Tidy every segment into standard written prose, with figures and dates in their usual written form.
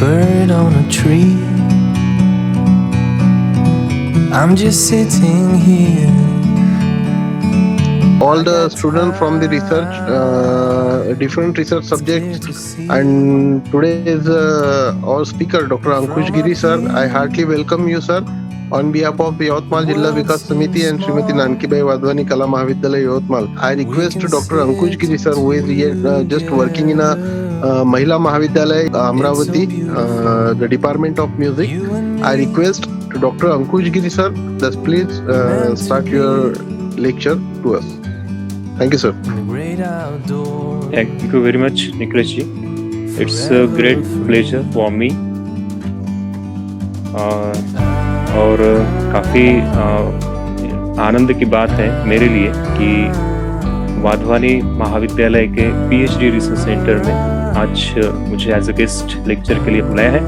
bird on a tree. I'm just sitting here. All the students from the research, different research subjects, and today's our speaker, Dr. Ankush Giri sir. I heartily welcome you, sir, on behalf of Yavatmal Jilla Vikas Samiti and Srimati Nankibai Wadhwani Kala Mahavidyalaya Yavatmal. I request Dr. Ankush Giri sir, who is yet, just working in a Mahila Mahavidyalaya Amravati, the Department of Music. I request to Dr. Ankush Giri sir, thus please start your lecture to us. Thank you, sir. Thank you very much, Nicholas ji. It's a great pleasure for me. और काफ़ी आनंद की बात है मेरे लिए कि वाधवानी महाविद्यालय के PhD रिसर्च सेंटर में आज मुझे एज ए गेस्ट लेक्चर के लिए बुलाया है.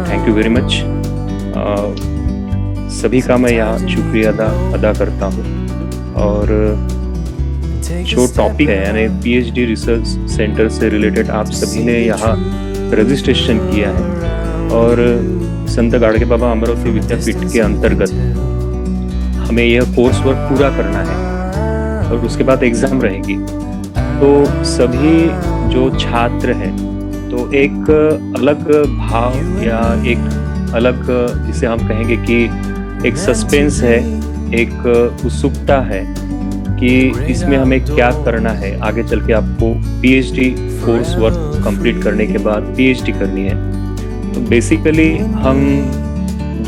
Thank you very much. सभी का मैं यहाँ शुक्रिया अदा करता हूँ. और जो टॉपिक है यानी PhD रिसर्च सेंटर से रिलेटेड आप सभी ने यहाँ रजिस्ट्रेशन किया है और संत गाडगे बाबा अमरावती विद्यापीठ के अंतर्गत हमें यह कोर्स वर्क पूरा करना है और उसके बाद एग्जाम रहेगी. तो सभी जो छात्र हैं तो एक अलग भाव या एक अलग जिसे हम कहेंगे कि एक सस्पेंस है, एक उत्सुकता है कि इसमें हमें क्या करना है. आगे चल के आपको PhD कोर्स वर्क कंप्लीट करने के बाद PhD करनी है. तो बेसिकली हम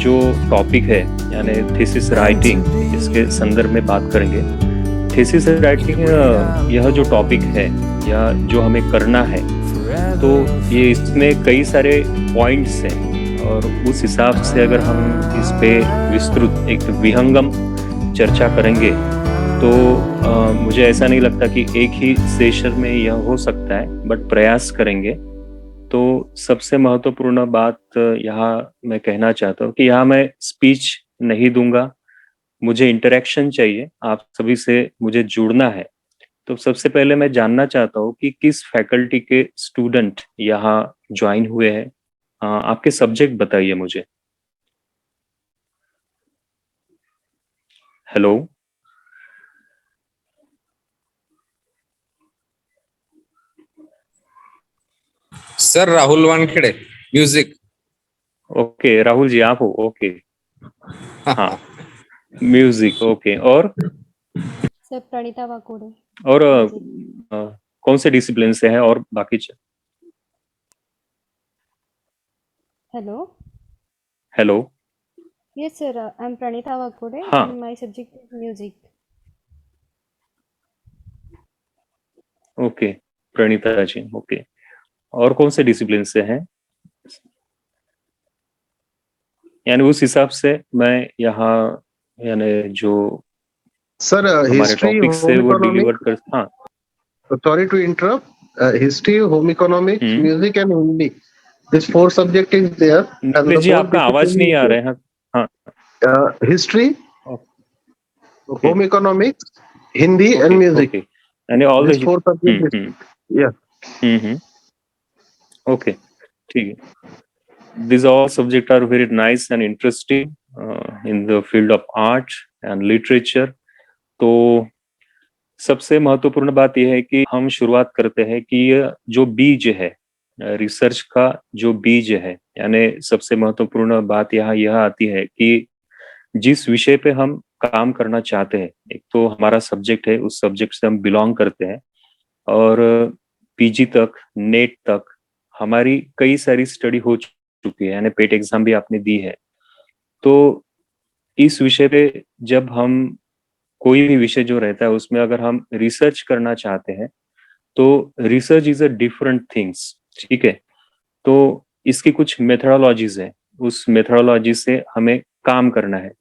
जो टॉपिक है यानी थीसिस राइटिंग, इसके संदर्भ में बात करेंगे. थीसिस राइटिंग यह जो टॉपिक है या जो हमें करना है तो ये इसमें कई सारे पॉइंट्स हैं और उस हिसाब से अगर हम इस पे विस्तृत एक विहंगम चर्चा करेंगे तो मुझे ऐसा नहीं लगता कि एक ही सेशन में यह हो सकता है, बट प्रयास करेंगे. तो सबसे महत्वपूर्ण बात यहाँ मैं कहना चाहता हूँ कि यहाँ मैं स्पीच नहीं दूंगा, मुझे इंटरेक्शन चाहिए, आप सभी से मुझे जुड़ना है. तो सबसे पहले मैं जानना चाहता हूँ कि किस फैकल्टी के स्टूडेंट यहाँ ज्वाइन हुए हैं. आपके सब्जेक्ट बताइए मुझे. Hello. Sir Rahul Wankhede, music. Okay Rahul ji आप हो. ओके हाँ म्यूजिक. ओके. और सर प्रणीता वाकोड़े. और कौन से डिसिप्लिन से है और बाकी hello. Hello. Yes sir, I am Praneeta Wakode हाँ. And my subject is music. Okay Praneeta ji. Okay. और कौन से डिसिप्लिन से हैं यानी उस हिसाब से मैं यहाँ यानी जो सर हमारे हिस्ट्री, टॉपिक से वो डिलीवर कर. हाँ sorry to interrupt. History, home economics, music and Hindi, this 4 subject is there. Nikhil ji आपका आवाज नहीं आ रहा है. हाँ. History, home economics, Hindi and music, यानी all the 4 subject. Yes. Okay ठीक है. These all subjects are very nice and interesting in the field of art and literature. तो सबसे महत्वपूर्ण बात यह है कि हम शुरुआत करते हैं कि ये जो बीज है रिसर्च का, जो बीज है यानी सबसे महत्वपूर्ण बात यहाँ यह आती है कि जिस विषय पे हम काम करना चाहते हैं, एक तो हमारा सब्जेक्ट है, उस सब्जेक्ट से हम बिलोंग करते हैं और PG तक, नेट तक हमारी कई सारी स्टडी हो चुकी है यानी पेट एग्जाम भी आपने दी है. तो इस विषय पे जब हम कोई भी विषय जो रहता है उसमें अगर हम रिसर्च करना चाहते हैं तो research is a different things. ठीक है. तो इसकी कुछ मेथोडोलॉजीज है, उस मेथोडोलॉजी से हमें काम करना है.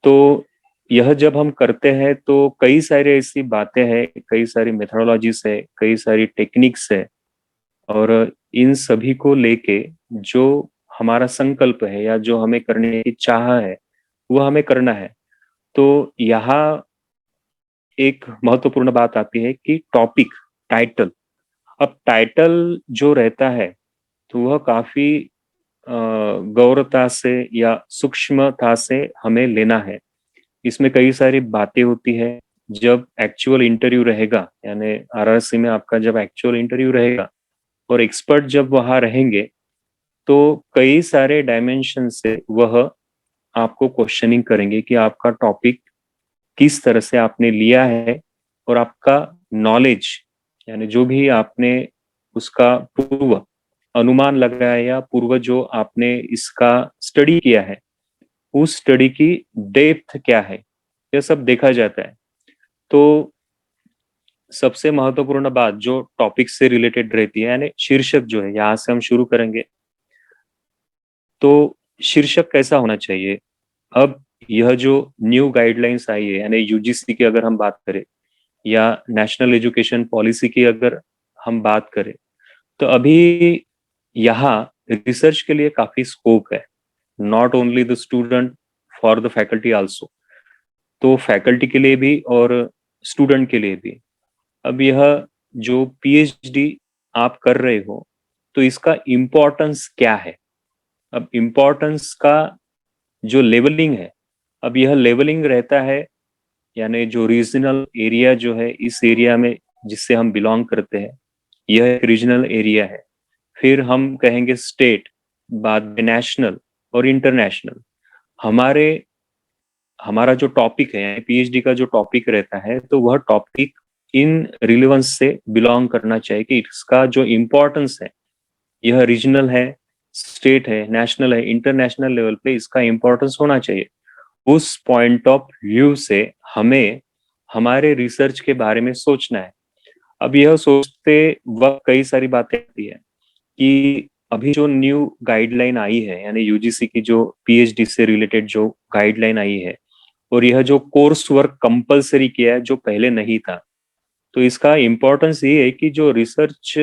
तो यह जब हम करते हैं तो कई सारी ऐसी बातें हैं, कई सारी मेथोडोलॉजीज है, कई सारी टेक्निक्स है और इन सभी को लेके जो हमारा संकल्प है या जो हमें करने की चाह है वो हमें करना है. तो यहाँ एक महत्वपूर्ण बात आती है कि टॉपिक, टाइटल. अब टाइटल जो रहता है तो वह काफी गौरता से या सूक्ष्मता से हमें लेना है। इसमें कई सारी बातें होती है। जब एक्चुअल इंटरव्यू रहेगा, यानी आरआरसी में आपका जब एक्चुअल इंटरव्यू रहेगा और एक्सपर्ट जब वहां रहेंगे, तो कई सारे डायमेंशन से वह आपको क्वेश्चनिंग करेंगे कि आपका टॉपिक किस तरह से आपने लिया है और आपका नॉलेज, यानी जो भी आपने उसका पूर्व अनुमान लगाया या पूर्व जो आपने इसका स्टडी किया है, उस स्टडी की डेप्थ क्या है, यह सब देखा जाता है। तो सबसे महत्वपूर्ण बात जो टॉपिक से रिलेटेड रहती है, यानी शीर्षक जो है, यहाँ से हम शुरू करेंगे। तो शीर्षक कैसा होना चाहिए? अब यह जो न्यू गाइडलाइंस आई है, यानी यूजीसी की अगर हम बात करें या नेशनल एजुकेशन पॉलिसी की अगर हम बात करें, तो अभी यहाँ रिसर्च के लिए काफी स्कोप है, not only the student, for the faculty also. तो फैकल्टी के लिए भी और स्टूडेंट के लिए भी। अब यह जो पीएचडी आप कर रहे हो, तो इसका इम्पोर्टेंस क्या है? अब इम्पोर्टेंस का जो लेवलिंग है, अब यह लेवलिंग रहता है, यानी जो रीजनल एरिया जो है, इस एरिया में जिससे हम बिलोंग करते हैं, यह एक रीजनल एरिया है। फिर हम कहेंगे स्टेट, बाद में नेशनल और इंटरनेशनल। हमारे हमारा जो टॉपिक है, पीएचडी का जो टॉपिक रहता है, तो वह टॉपिक इन रिलेवेंस से बिलोंग करना चाहिए कि इसका जो इम्पोर्टेंस है, यह रीजनल है, स्टेट है, नेशनल है, इंटरनेशनल लेवल पे इसका इम्पोर्टेंस होना चाहिए। उस पॉइंट ऑफ व्यू से हमें हमारे रिसर्च के बारे में सोचना है। अब यह सोचते वक्त कई सारी बातें आती है कि अभी जो न्यू गाइडलाइन आई है, यानी यूजीसी की जो पीएचडी से रिलेटेड जो गाइडलाइन आई है, और यह जो कोर्स वर्क कंपलसरी किया है जो पहले नहीं था, तो इसका इम्पोर्टेंस ये है कि जो रिसर्च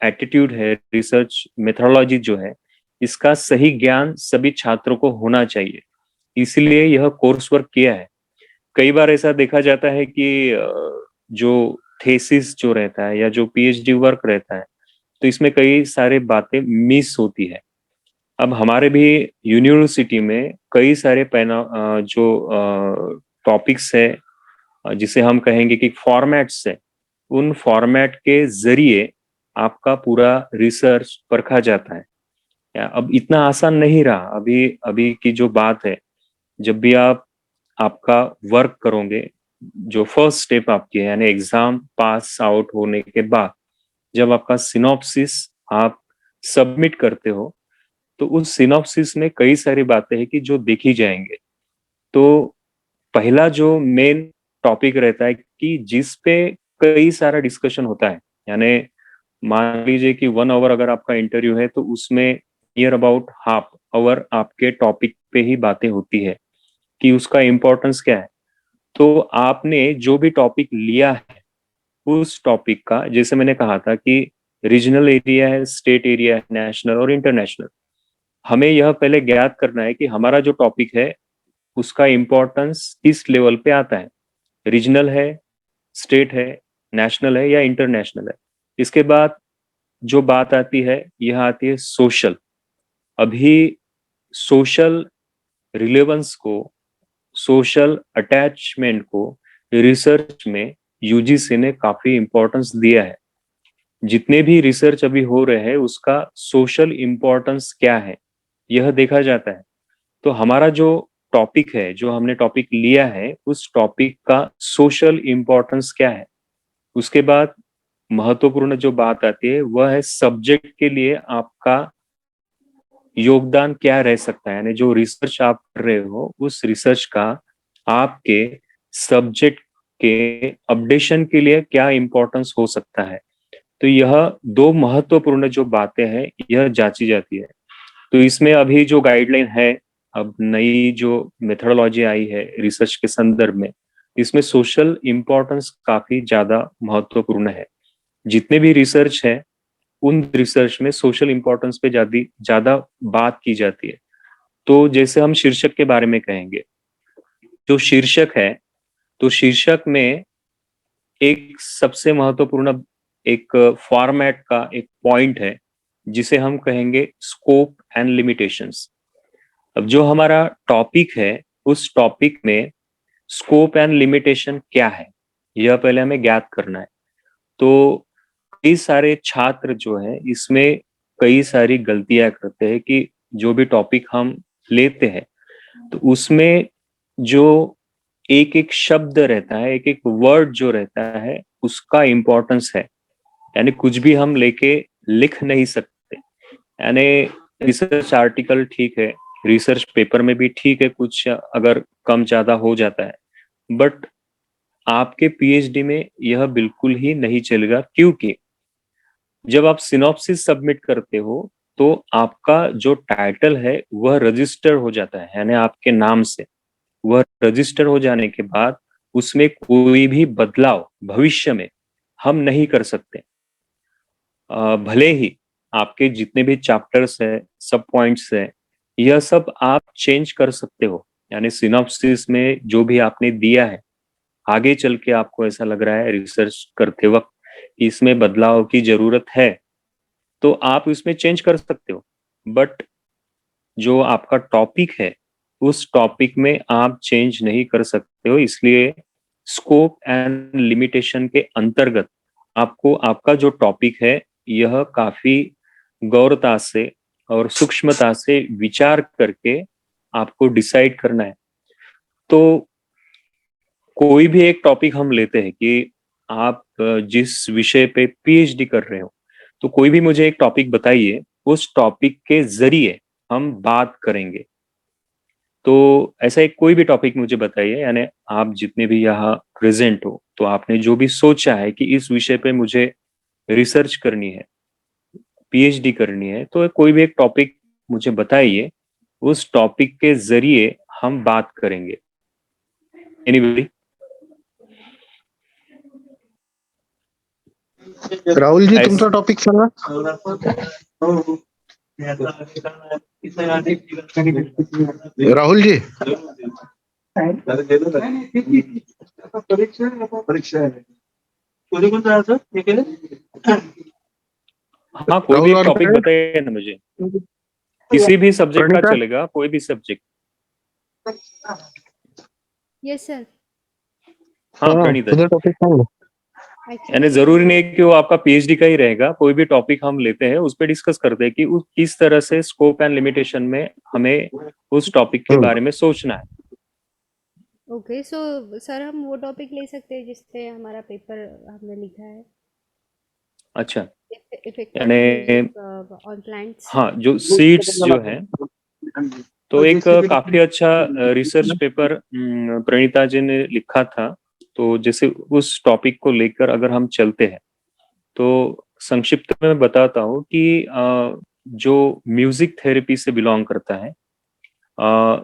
एटीट्यूड है, रिसर्च मेथोडोलॉजी जो है, इसका सही ज्ञान सभी छात्रों को होना चाहिए। इसलिए यह कोर्स वर्क किया है। कई बार ऐसा देखा जाता है कि जो थेसिस जो रहता है या जो पीएचडी वर्क रहता है, तो इसमें कई सारे बातें मिस होती है। अब हमारे भी यूनिवर्सिटी में कई सारे जो टॉपिक्स है, जिसे हम कहेंगे कि फॉर्मेट्स है, उन फॉर्मेट के जरिए आपका पूरा रिसर्च परखा जाता है। अब इतना आसान नहीं रहा। अभी अभी की जो बात है, जब भी आप आपका वर्क करोगे, जो फर्स्ट स्टेप आपकी है, यानी एग्जाम पास आउट होने के बाद जब आपका सिनॉप्सिस आप सबमिट करते हो, तो उस सिनॉप्सिस में कई सारी बातें हैं कि जो देखी जाएंगे। तो पहला जो मेन टॉपिक रहता है कि जिस पे कई सारा डिस्कशन होता है, यानी मान लीजिए कि 1 आवर अगर आपका इंटरव्यू है, तो उसमें नियर अबाउट हाफ आवर आपके टॉपिक पे ही बातें होती है कि उसका इम्पोर्टेंस क्या है। तो आपने जो भी टॉपिक लिया है, उस टॉपिक का, जैसे मैंने कहा था कि रीजनल एरिया है, स्टेट एरिया है, नेशनल और इंटरनेशनल, हमें यह पहले ज्ञात करना है कि हमारा जो टॉपिक है उसका इम्पोर्टेंस किस लेवल पे आता है, रीजनल है, स्टेट है, नेशनल है या इंटरनेशनल है। इसके बाद जो बात आती है, यह आती है सोशल। अभी सोशल रिलेवेंस को, सोशल अटैचमेंट को रिसर्च में यूजीसी ने काफी इम्पोर्टेंस दिया है। जितने भी रिसर्च अभी हो रहे हैं, उसका सोशल इम्पोर्टेंस क्या है, यह देखा जाता है। तो हमारा जो टॉपिक है, जो हमने टॉपिक लिया है, उस टॉपिक का सोशल इम्पोर्टेंस क्या है। उसके बाद महत्वपूर्ण जो बात आती है, वह है सब्जेक्ट के लिए आपका योगदान क्या रह सकता है, यानी जो रिसर्च आप कर रहे हो, उस रिसर्च का आपके सब्जेक्ट के अपडेशन के लिए क्या इम्पोर्टेंस हो सकता है। तो यह दो महत्वपूर्ण जो बातें हैं, यह जांची जाती है। तो इसमें अभी जो गाइडलाइन है, अब नई जो मेथोडोलॉजी आई है रिसर्च के संदर्भ में, इसमें सोशल इम्पोर्टेंस काफी ज्यादा महत्वपूर्ण है। जितने भी रिसर्च है, उन रिसर्च में सोशल इम्पोर्टेंस पे ज्यादा बात की जाती है। तो जैसे हम शीर्षक के बारे में कहेंगे, जो शीर्षक है, तो शीर्षक में एक सबसे महत्वपूर्ण एक फॉर्मेट का एक पॉइंट है, जिसे हम कहेंगे स्कोप एंड लिमिटेशंस। अब जो हमारा टॉपिक है, उस टॉपिक में स्कोप एंड लिमिटेशन क्या है, यह पहले हमें ज्ञात करना है। तो कई सारे छात्र जो है इसमें कई सारी गलतियां करते हैं कि जो भी टॉपिक हम लेते हैं तो उसमें जो एक एक शब्द रहता है, एक एक वर्ड जो रहता है, उसका इम्पोर्टेंस है। यानी कुछ भी हम लेके लिख नहीं सकते। यानी रिसर्च आर्टिकल ठीक है, रिसर्च पेपर में भी ठीक है, कुछ अगर कम ज्यादा हो जाता है, बट आपके पीएचडी में यह बिल्कुल ही नहीं चलेगा, क्योंकि जब आप सिनॉप्सिस सबमिट करते हो तो आपका जो टाइटल है वह रजिस्टर हो जाता है, यानी आपके नाम से वह रजिस्टर हो जाने के बाद उसमें कोई भी बदलाव भविष्य में हम नहीं कर सकते। भले ही आपके जितने भी चैप्टर्स है, सब पॉइंट्स है, यह सब आप चेंज कर सकते हो। यानी सिनॉप्सिस में जो भी आपने दिया है, आगे चल के आपको ऐसा लग रहा है रिसर्च करते वक्त कि इसमें बदलाव की जरूरत है, तो आप इसमें चेंज कर सकते हो। बट जो आपका टॉपिक है उस टॉपिक में आप चेंज नहीं कर सकते हो। इसलिए स्कोप एंड लिमिटेशन के अंतर्गत आपको आपका जो टॉपिक है यह काफी गौरता से और सूक्ष्मता से विचार करके आपको डिसाइड करना है। तो कोई भी एक टॉपिक हम लेते हैं कि आप जिस विषय पे पीएचडी कर रहे हो, तो कोई भी मुझे एक टॉपिक बताइए, उस टॉपिक के जरिए हम बात करेंगे। तो ऐसा एक कोई भी टॉपिक मुझे बताइए, यानी आप जितने भी यहाँ प्रेजेंट हो, तो आपने जो भी सोचा है कि इस विषय पे मुझे रिसर्च करनी है, पीएचडी करनी है, तो कोई भी एक टॉपिक मुझे बताइए, उस टॉपिक के जरिए हम बात करेंगे। एनीबॉडी? राहुल जी, तुमचा टॉपिक सांगा. राहुल जी, हाँ, कोई भी राहुल एक टॉपिक वानखेडे, बताइए ना मुझे, किसी भी सब्जेक्ट का प्रणीता. चलेगा, कोई भी सब्जेक्ट। Yes sir. हाँ प्रणीता जी, तुझा टॉपिक सांग ना. यानी एक्चुअली जरूरी नहीं कि वो आपका पीएचडी का ही रहेगा, कोई भी टॉपिक हम लेते हैं उस पर डिस्कस करते हैं कि उस किस तरह से स्कोप एंड लिमिटेशन में हमें उस टॉपिक के बारे में सोचना है। ओके, सो सर हम वो टॉपिक ले सकते हैं जिस पे हमारा पेपर हमने लिखा है, अच्छा, इफेक्ट ऑफ यानी म्यूजिक ऑन प्लांट्स. हाँ, जो सीड्स जो है, तो एक काफी अच्छा रिसर्च पेपर प्रणीता जी ने लिखा था। तो जैसे उस टॉपिक को लेकर अगर हम चलते हैं, तो संक्षिप्त में बताता हूँ कि जो म्यूजिक थेरेपी से बिलोंग करता है,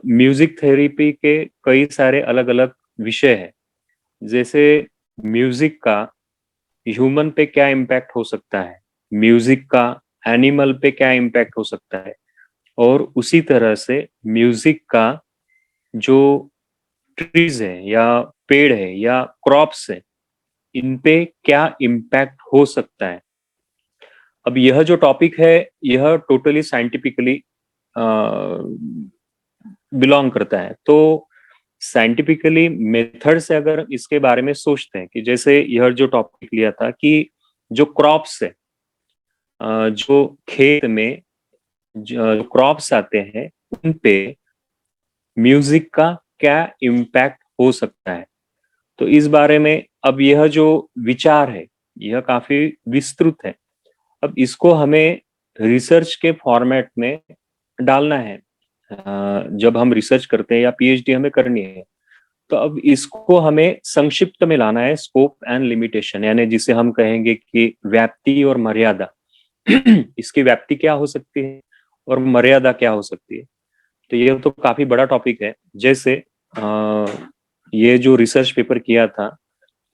म्यूजिक थेरेपी के कई सारे अलग अलग विषय हैं। जैसे म्यूजिक का ह्यूमन पे क्या इम्पैक्ट हो सकता है, म्यूजिक का एनिमल पे क्या इम्पैक्ट हो सकता है, और उसी तरह से म्यूजिक का जो ट्रीज है या पेड़ है या क्रॉप्स है, इन पे क्या इम्पैक्ट हो सकता है। अब यह जो टॉपिक है यह टोटली साइंटिफिकली बिलोंग करता है। तो साइंटिफिकली मेथड से अगर इसके बारे में सोचते हैं कि जैसे यह जो टॉपिक लिया था कि जो क्रॉप्स है, जो खेत में जो क्रॉप्स आते हैं, उन पे म्यूजिक का क्या इम्पैक्ट हो सकता है। तो इस बारे में अब यह जो विचार है यह काफी विस्तृत है। अब इसको हमें रिसर्च के फॉर्मेट में डालना है। जब हम रिसर्च करते हैं या पीएचडी हमें करनी है, तो अब इसको हमें संक्षिप्त में लाना है, स्कोप एंड लिमिटेशन, यानी जिसे हम कहेंगे कि व्याप्ति और मर्यादा। इसकी व्याप्ति क्या हो सकती है और मर्यादा क्या हो सकती है। तो ये तो काफी बड़ा टॉपिक है। जैसे ये जो रिसर्च पेपर किया था,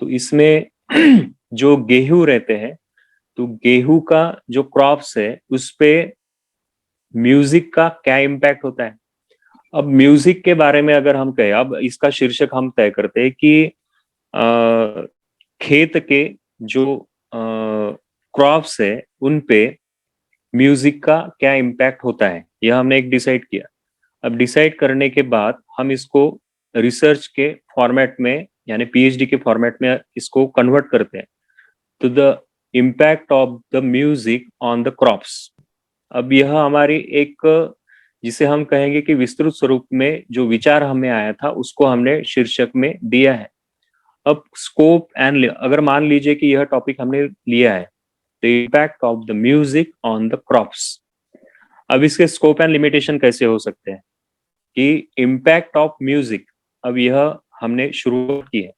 तो इसमें जो गेहूं रहते हैं, तो गेहूं का जो क्रॉप्स है उस पे म्यूजिक का क्या इम्पैक्ट होता है। अब म्यूजिक के बारे में अगर हम कहें, अब इसका शीर्षक हम तय करते हैं कि खेत के जो क्रॉप्स है उन पे म्यूजिक का क्या इम्पैक्ट होता है, यह हमने एक डिसाइड किया। अब डिसाइड करने के बाद हम इसको रिसर्च के फॉर्मेट में यानी पीएचडी के फॉर्मेट में इसको कन्वर्ट करते हैं to the impact of the music on the crops. अब यह हमारी एक जिसे हम कहेंगे कि विस्तृत स्वरूप में जो विचार हमें आया था उसको हमने शीर्षक में दिया है। अब स्कोप एंड अगर मान लीजिए कि यह टॉपिक हमने लिया है, the impact of the music on the crops. अब इसके स्कोप एंड लिमिटेशन कैसे हो सकते हैं कि इम्पैक्ट ऑफ म्यूजिक, अब यह हमने शुरुआत की है।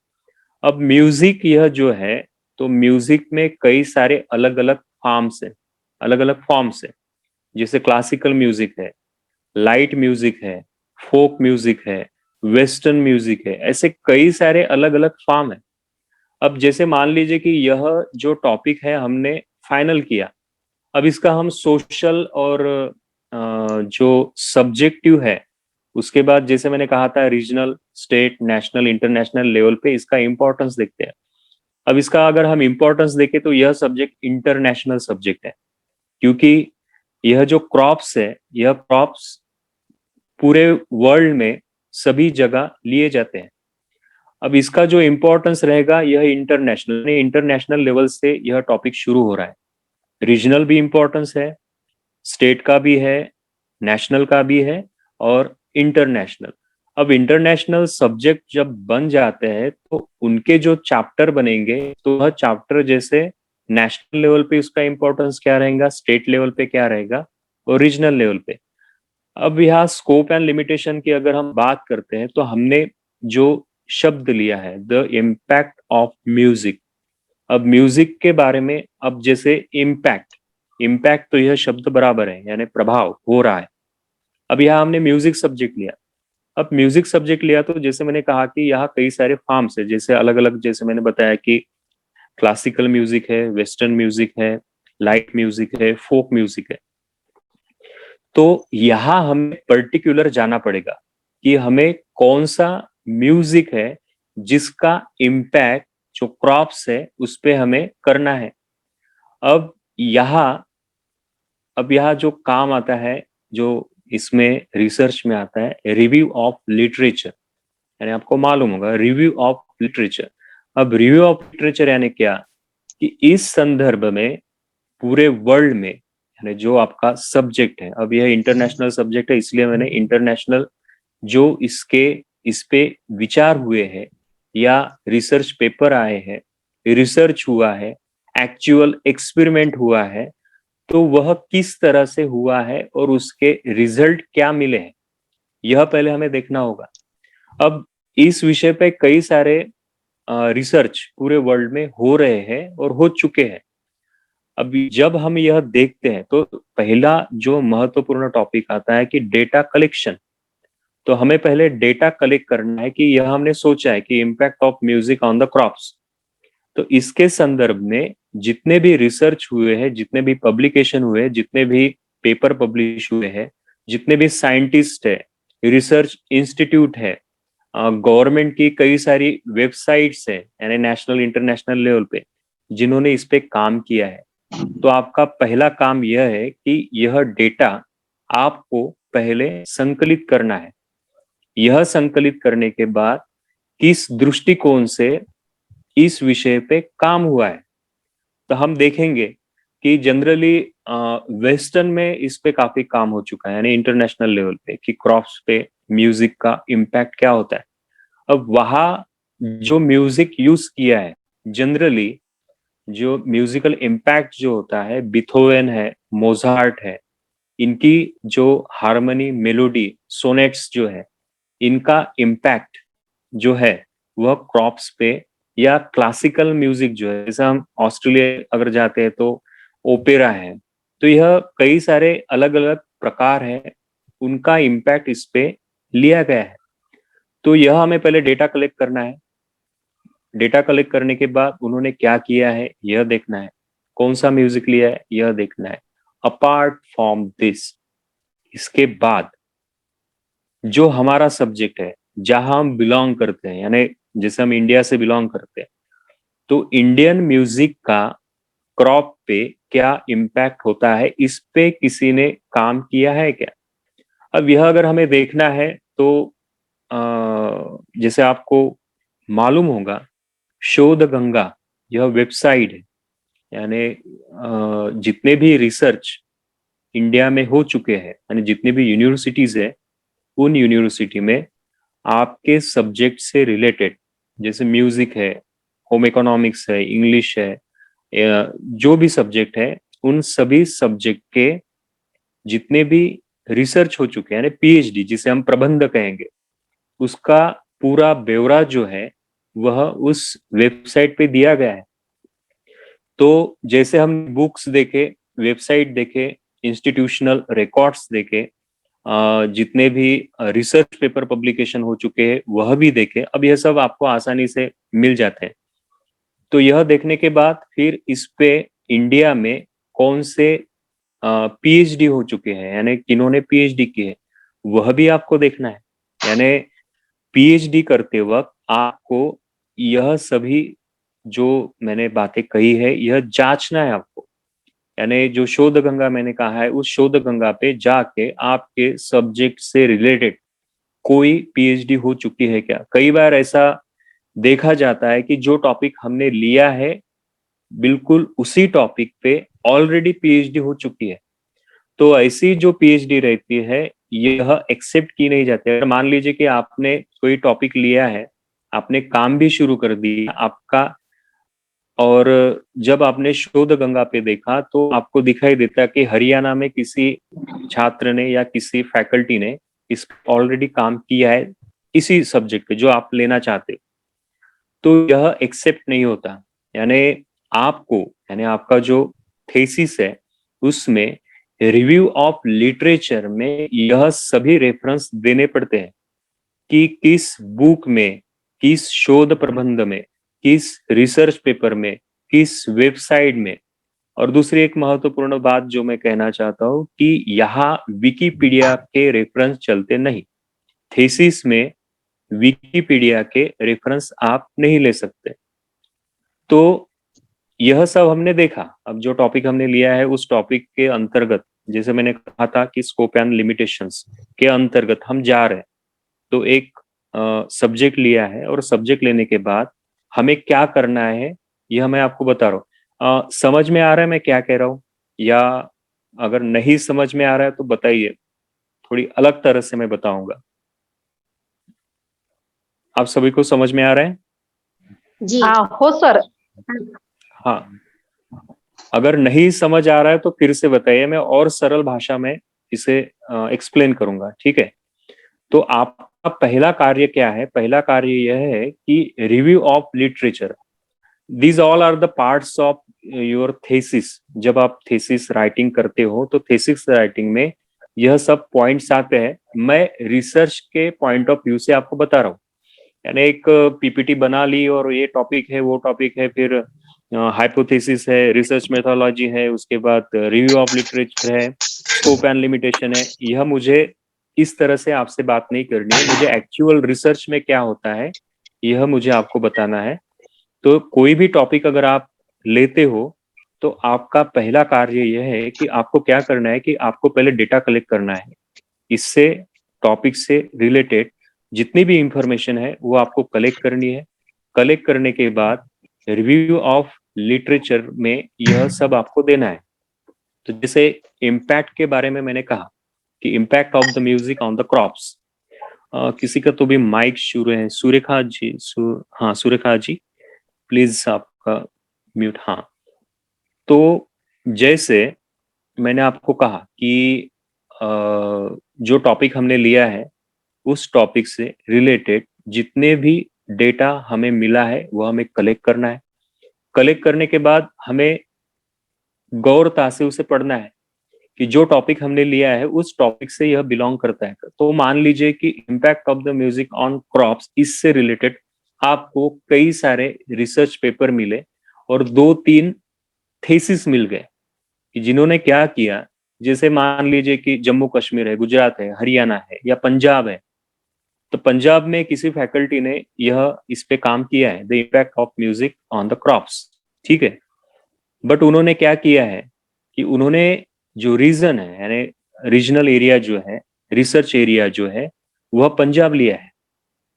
अब म्यूजिक यह जो है, तो म्यूजिक में कई सारे अलग अलग फॉर्म्स है, अलग अलग फॉर्म्स है, जैसे क्लासिकल म्यूजिक है, लाइट म्यूजिक है, फोक म्यूजिक है, वेस्टर्न म्यूजिक है, ऐसे कई सारे अलग अलग फॉर्म है। अब जैसे मान लीजिए कि यह जो टॉपिक है हमने फाइनल किया, अब इसका हम सोशल और जो सब्जेक्टिव है उसके बाद जैसे मैंने कहा था regional, state, national, international level पे इसका इंपॉर्टेंस देखते हैं। अब इसका अगर हम इंपॉर्टेंस देखें तो यह सब्जेक्ट इंटरनेशनल सब्जेक्ट है, क्योंकि यह जो क्रॉप्स है, यह क्रॉप्स पूरे वर्ल्ड में सभी जगह लिए जाते हैं। अब इसका जो इंपॉर्टेंस रहेगा यह इंटरनेशनल लेवल से यह टॉपिक शुरू हो रहा है। रीजनल भी इंपॉर्टेंस है, स्टेट का भी है, नेशनल का भी है और इंटरनेशनल। अब इंटरनेशनल सब्जेक्ट जब बन जाते हैं तो उनके जो चैप्टर बनेंगे, तो वह चैप्टर जैसे नेशनल लेवल पे उसका इंपॉर्टेंस क्या रहेगा, स्टेट लेवल पे क्या रहेगा और रीजनल लेवल पे। अब यहाँ स्कोप एंड लिमिटेशन की अगर हम बात करते हैं तो हमने जो शब्द लिया है द इम्पैक्ट ऑफ म्यूजिक। अब म्यूजिक के बारे में, अब जैसे इम्पैक्ट तो यह शब्द बराबर है यानी प्रभाव हो रहा है। अब यहाँ हमने म्यूजिक सब्जेक्ट लिया। अब म्यूजिक सब्जेक्ट लिया तो जैसे मैंने कहा कि यहाँ कई सारे फॉर्म्स है, जैसे अलग अलग, जैसे मैंने बताया कि क्लासिकल म्यूजिक है, वेस्टर्न म्यूजिक है, लाइट म्यूजिक है, फोक म्यूजिक है। तो यहाँ हमें पर्टिकुलर जाना पड़ेगा कि हमें कौन सा म्यूजिक है जिसका इम्पैक्ट जो क्रॉप्स है उस पे हमें करना है। अब यहाँ जो काम आता है, जो इसमें रिसर्च में आता है, रिव्यू ऑफ लिटरेचर, यानी आपको मालूम होगा रिव्यू ऑफ लिटरेचर। अब रिव्यू ऑफ लिटरेचर यानी क्या कि इस संदर्भ में पूरे वर्ल्ड में यानी जो आपका सब्जेक्ट है, अब यह इंटरनेशनल सब्जेक्ट है इसलिए मैंने इंटरनेशनल जो इस पे विचार हुए हैं या रिसर्च पेपर आए हैं, रिसर्च हुआ है, एक्चुअल एक्सपेरिमेंट हुआ है, तो वह किस तरह से हुआ है और उसके रिजल्ट क्या मिले हैं, यह पहले हमें देखना होगा। अब इस विषय पे कई सारे रिसर्च पूरे वर्ल्ड में हो रहे हैं और हो चुके हैं। अब जब हम यह देखते हैं तो पहला जो महत्वपूर्ण टॉपिक आता है कि डेटा कलेक्शन। तो हमें पहले डेटा कलेक्ट करना है कि यह हमने सोचा है कि impact of music on the crops. तो इसके संदर्भ में जितने भी रिसर्च हुए हैं, जितने भी पब्लिकेशन हुए हैं, जितने भी पेपर पब्लिश हुए हैं, जितने भी साइंटिस्ट है, रिसर्च इंस्टीट्यूट है, गवर्नमेंट की कई सारी वेबसाइट्स है यानी नेशनल इंटरनेशनल लेवल पे जिन्होंने इस पे काम किया है, तो आपका पहला काम यह है कि यह डेटा आपको पहले संकलित करना है। यह संकलित करने के बाद किस दृष्टिकोण से इस विषय पे काम हुआ है, तो हम देखेंगे कि जनरली वेस्टर्न में इस पे काफी काम हो चुका है यानी इंटरनेशनल लेवल पे कि क्रॉप्स पे म्यूजिक का इम्पैक्ट क्या होता है। अब वहां जो म्यूजिक यूज किया है, जनरली जो म्यूजिकल इम्पैक्ट जो होता है, बीथोवन है, मोजार्ट है, इनकी जो हार्मनी, मेलोडी, सोनेट्स जो है, इनका इम्पैक्ट जो है वह क्रॉप्स पे, या क्लासिकल म्यूजिक जो है, जैसे हम ऑस्ट्रेलिया अगर जाते हैं तो ओपेरा है, तो यह कई सारे अलग अलग प्रकार है, उनका इम्पैक्ट इस पे लिया गया है। तो यह हमें पहले डेटा कलेक्ट करना है। डेटा कलेक्ट करने के बाद उन्होंने क्या किया है यह देखना है, कौन सा म्यूजिक लिया है यह देखना है। अपार्ट फ्रॉम दिस, इसके बाद जो हमारा सब्जेक्ट है, जहां हम बिलोंग करते हैं, यानी जैसे हम इंडिया से बिलोंग करते हैं, तो इंडियन म्यूजिक का क्रॉप पे क्या इम्पैक्ट होता है, इस पे किसी ने काम किया है क्या? अब यह अगर हमें देखना है तो जैसे आपको मालूम होगा, शोध गंगा यह वेबसाइट है, यानी जितने भी रिसर्च इंडिया में हो चुके हैं, यानी जितनी भी यूनिवर्सिटीज है, उन यूनिवर्सिटी में आपके सब्जेक्ट से रिलेटेड, जैसे म्यूजिक है, होम इकोनॉमिक्स है, इंग्लिश है, जो भी सब्जेक्ट है, उन सभी सब्जेक्ट के जितने भी रिसर्च हो चुके हैं, यानी पीएचडी जिसे हम प्रबंध कहेंगे, उसका पूरा ब्यौरा जो है वह उस वेबसाइट पे दिया गया है। तो जैसे हम बुक्स देखे, वेबसाइट देखे, इंस्टीट्यूशनल रिकॉर्ड्स देखे, जितने भी रिसर्च पेपर पब्लिकेशन हो चुके हैं वह भी देखे, अब यह सब आपको आसानी से मिल जाते हैं। तो यह देखने के बाद फिर इस पे इंडिया में कौन से पीएचडी हो चुके हैं, यानी किन्होंने पीएचडी की है, वह भी आपको देखना है। यानी पीएचडी करते वक्त आपको यह सभी जो मैंने बातें कही है यह जांचना है आपको। यानी जो शोध गंगा मैंने कहा है, उस शोध गंगा पे जाके आपके सब्जेक्ट से रिलेटेड कोई पीएचडी हो चुकी है क्या। कई बार ऐसा देखा जाता है कि जो टॉपिक हमने लिया है बिल्कुल उसी टॉपिक पे ऑलरेडी पीएचडी हो चुकी है, तो ऐसी जो पीएचडी रहती है यह एक्सेप्ट की नहीं जाती। अगर मान लीजिए कि आपने कोई टॉपिक लिया है, आपने काम भी शुरू कर दिया आपका, और जब आपने शोध गंगा पे देखा तो आपको दिखाई देता कि हरियाणा में किसी छात्र ने या किसी फैकल्टी ने इस ऑलरेडी काम किया है इसी सब्जेक्ट पे जो आप लेना चाहते, तो यह एक्सेप्ट नहीं होता। यानी आपको, यानी आपका जो थेसिस है उसमें रिव्यू ऑफ लिटरेचर में यह सभी रेफरेंस देने पड़ते हैं कि किस बुक में, किस शोध प्रबंध में, किस रिसर्च पेपर में, किस वेबसाइट में। और दूसरी एक महत्वपूर्ण बात जो मैं कहना चाहता हूं कि यहाँ विकिपीडिया के रेफरेंस चलते नहीं। थेसिस में विकिपीडिया के रेफरेंस आप नहीं ले सकते। तो यह सब हमने देखा। अब जो टॉपिक हमने लिया है उस टॉपिक के अंतर्गत, जैसे मैंने कहा था कि स्कोप एंड लिमिटेशंस के अंतर्गत हम जा रहे हैं, तो एक सब्जेक्ट लिया है और सब्जेक्ट लेने के बाद हमें क्या करना है यह मैं आपको बता रहा हूँ। समझ में आ रहा है मैं क्या कह रहा हूँ, या अगर नहीं समझ में आ रहा है तो बताइए, थोड़ी अलग तरह से मैं बताऊंगा। आप सभी को समझ में आ रहा है? जी हो सर। हाँ, अगर नहीं समझ आ रहा है तो फिर से बताइए, मैं और सरल भाषा में इसे एक्सप्लेन करूंगा, ठीक है? तो आपका पहला कार्य क्या है? पहला कार्य यह है कि review of literature, these all are the parts of your thesis. जब आप थेसिस राइटिंग करते हो तो थेसिस राइटिंग में यह सब पॉइंट्स आते हैं। मैं रिसर्च के पॉइंट ऑफ व्यू से आपको बता रहा हूँ। यानी एक पीपीटी बना ली और ये टॉपिक है, वो टॉपिक है, फिर हाइपोथेसिस है, रिसर्च मेथोडोलॉजी है, उसके बाद रिव्यू ऑफ लिटरेचर है, स्कोप एंड लिमिटेशन है। यह मुझे इस तरह से आपसे बात नहीं करनी है, मुझे एक्चुअल रिसर्च में क्या होता है यह मुझे आपको बताना है। तो कोई भी टॉपिक अगर आप लेते हो तो आपका पहला कार्य यह है कि आपको क्या करना है कि आपको पहले डेटा कलेक्ट करना है। इससे टॉपिक से रिलेटेड जितनी भी इंफॉर्मेशन है वो आपको कलेक्ट करनी है। कलेक्ट करने के बाद रिव्यू ऑफ लिटरेचर में यह सब आपको देना है। तो जैसे इम्पैक्ट के बारे में मैंने कहा कि impact of the music on the crops. किसी का तो भी माइक शुरू है, सुरेखा जी, हाँ सुरेखा जी प्लीज आपका म्यूट। हाँ, तो जैसे मैंने आपको कहा कि जो टॉपिक हमने लिया है उस टॉपिक से रिलेटेड जितने भी डेटा हमें मिला है वो हमें कलेक्ट करना है। कलेक्ट करने के बाद हमें गौरता से उसे पढ़ना है कि जो टॉपिक हमने लिया है उस टॉपिक से यह बिलोंग करता है। तो मान लीजिए कि impact of the music on crops, इससे रिलेटेड आपको कई सारे रिसर्च पेपर मिले और 2-3 थेसिस मिल गए कि जिन्होंने क्या किया। जैसे मान लीजिए कि जम्मू कश्मीर है, गुजरात है, हरियाणा है या पंजाब है, तो पंजाब में किसी फैकल्टी ने यह इस पे काम किया है, the impact of music on the crops, ठीक है? बट उन्होंने क्या किया है कि उन्होंने जो रीजन है यानी रीजनल एरिया जो है, रिसर्च एरिया जो है, वह पंजाब लिया है।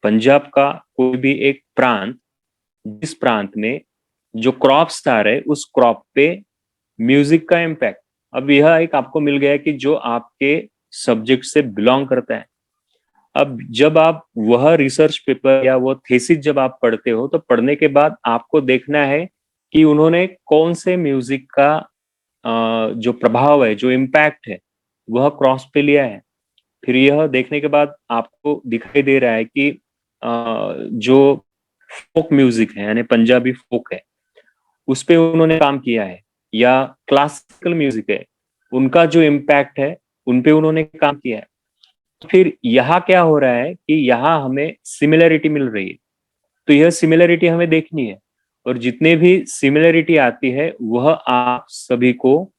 पंजाब का कोई भी एक प्रांत, जिस प्रांत में जो क्रॉप्स आ रहे उस क्रॉप पे म्यूजिक का इम्पैक्ट। अब यह एक आपको मिल गया कि जो आपके सब्जेक्ट से बिलोंग करता है। अब जब आप वह रिसर्च पेपर या वो थीसिस जब आप पढ़ते हो तो पढ़ने के बाद आपको देखना है कि उन्होंने कौन से म्यूजिक का जो प्रभाव है, जो इम्पैक्ट है, वह क्रॉस पे लिया है। फिर यह देखने के बाद आपको दिखाई दे रहा है कि जो फोक म्यूजिक है यानी पंजाबी फोक है, उस पे उन्होंने काम किया है, या क्लासिकल म्यूजिक है, उनका जो इम्पैक्ट है उन पे उन्होंने काम किया है। फिर यहाँ क्या हो रहा है कि यहाँ हमें सिमिलरिटी मिल रही है, तो यह सिमिलरिटी हमें देखनी है। और जितने भी सिमिलरिटी आती है वह आप सभी को,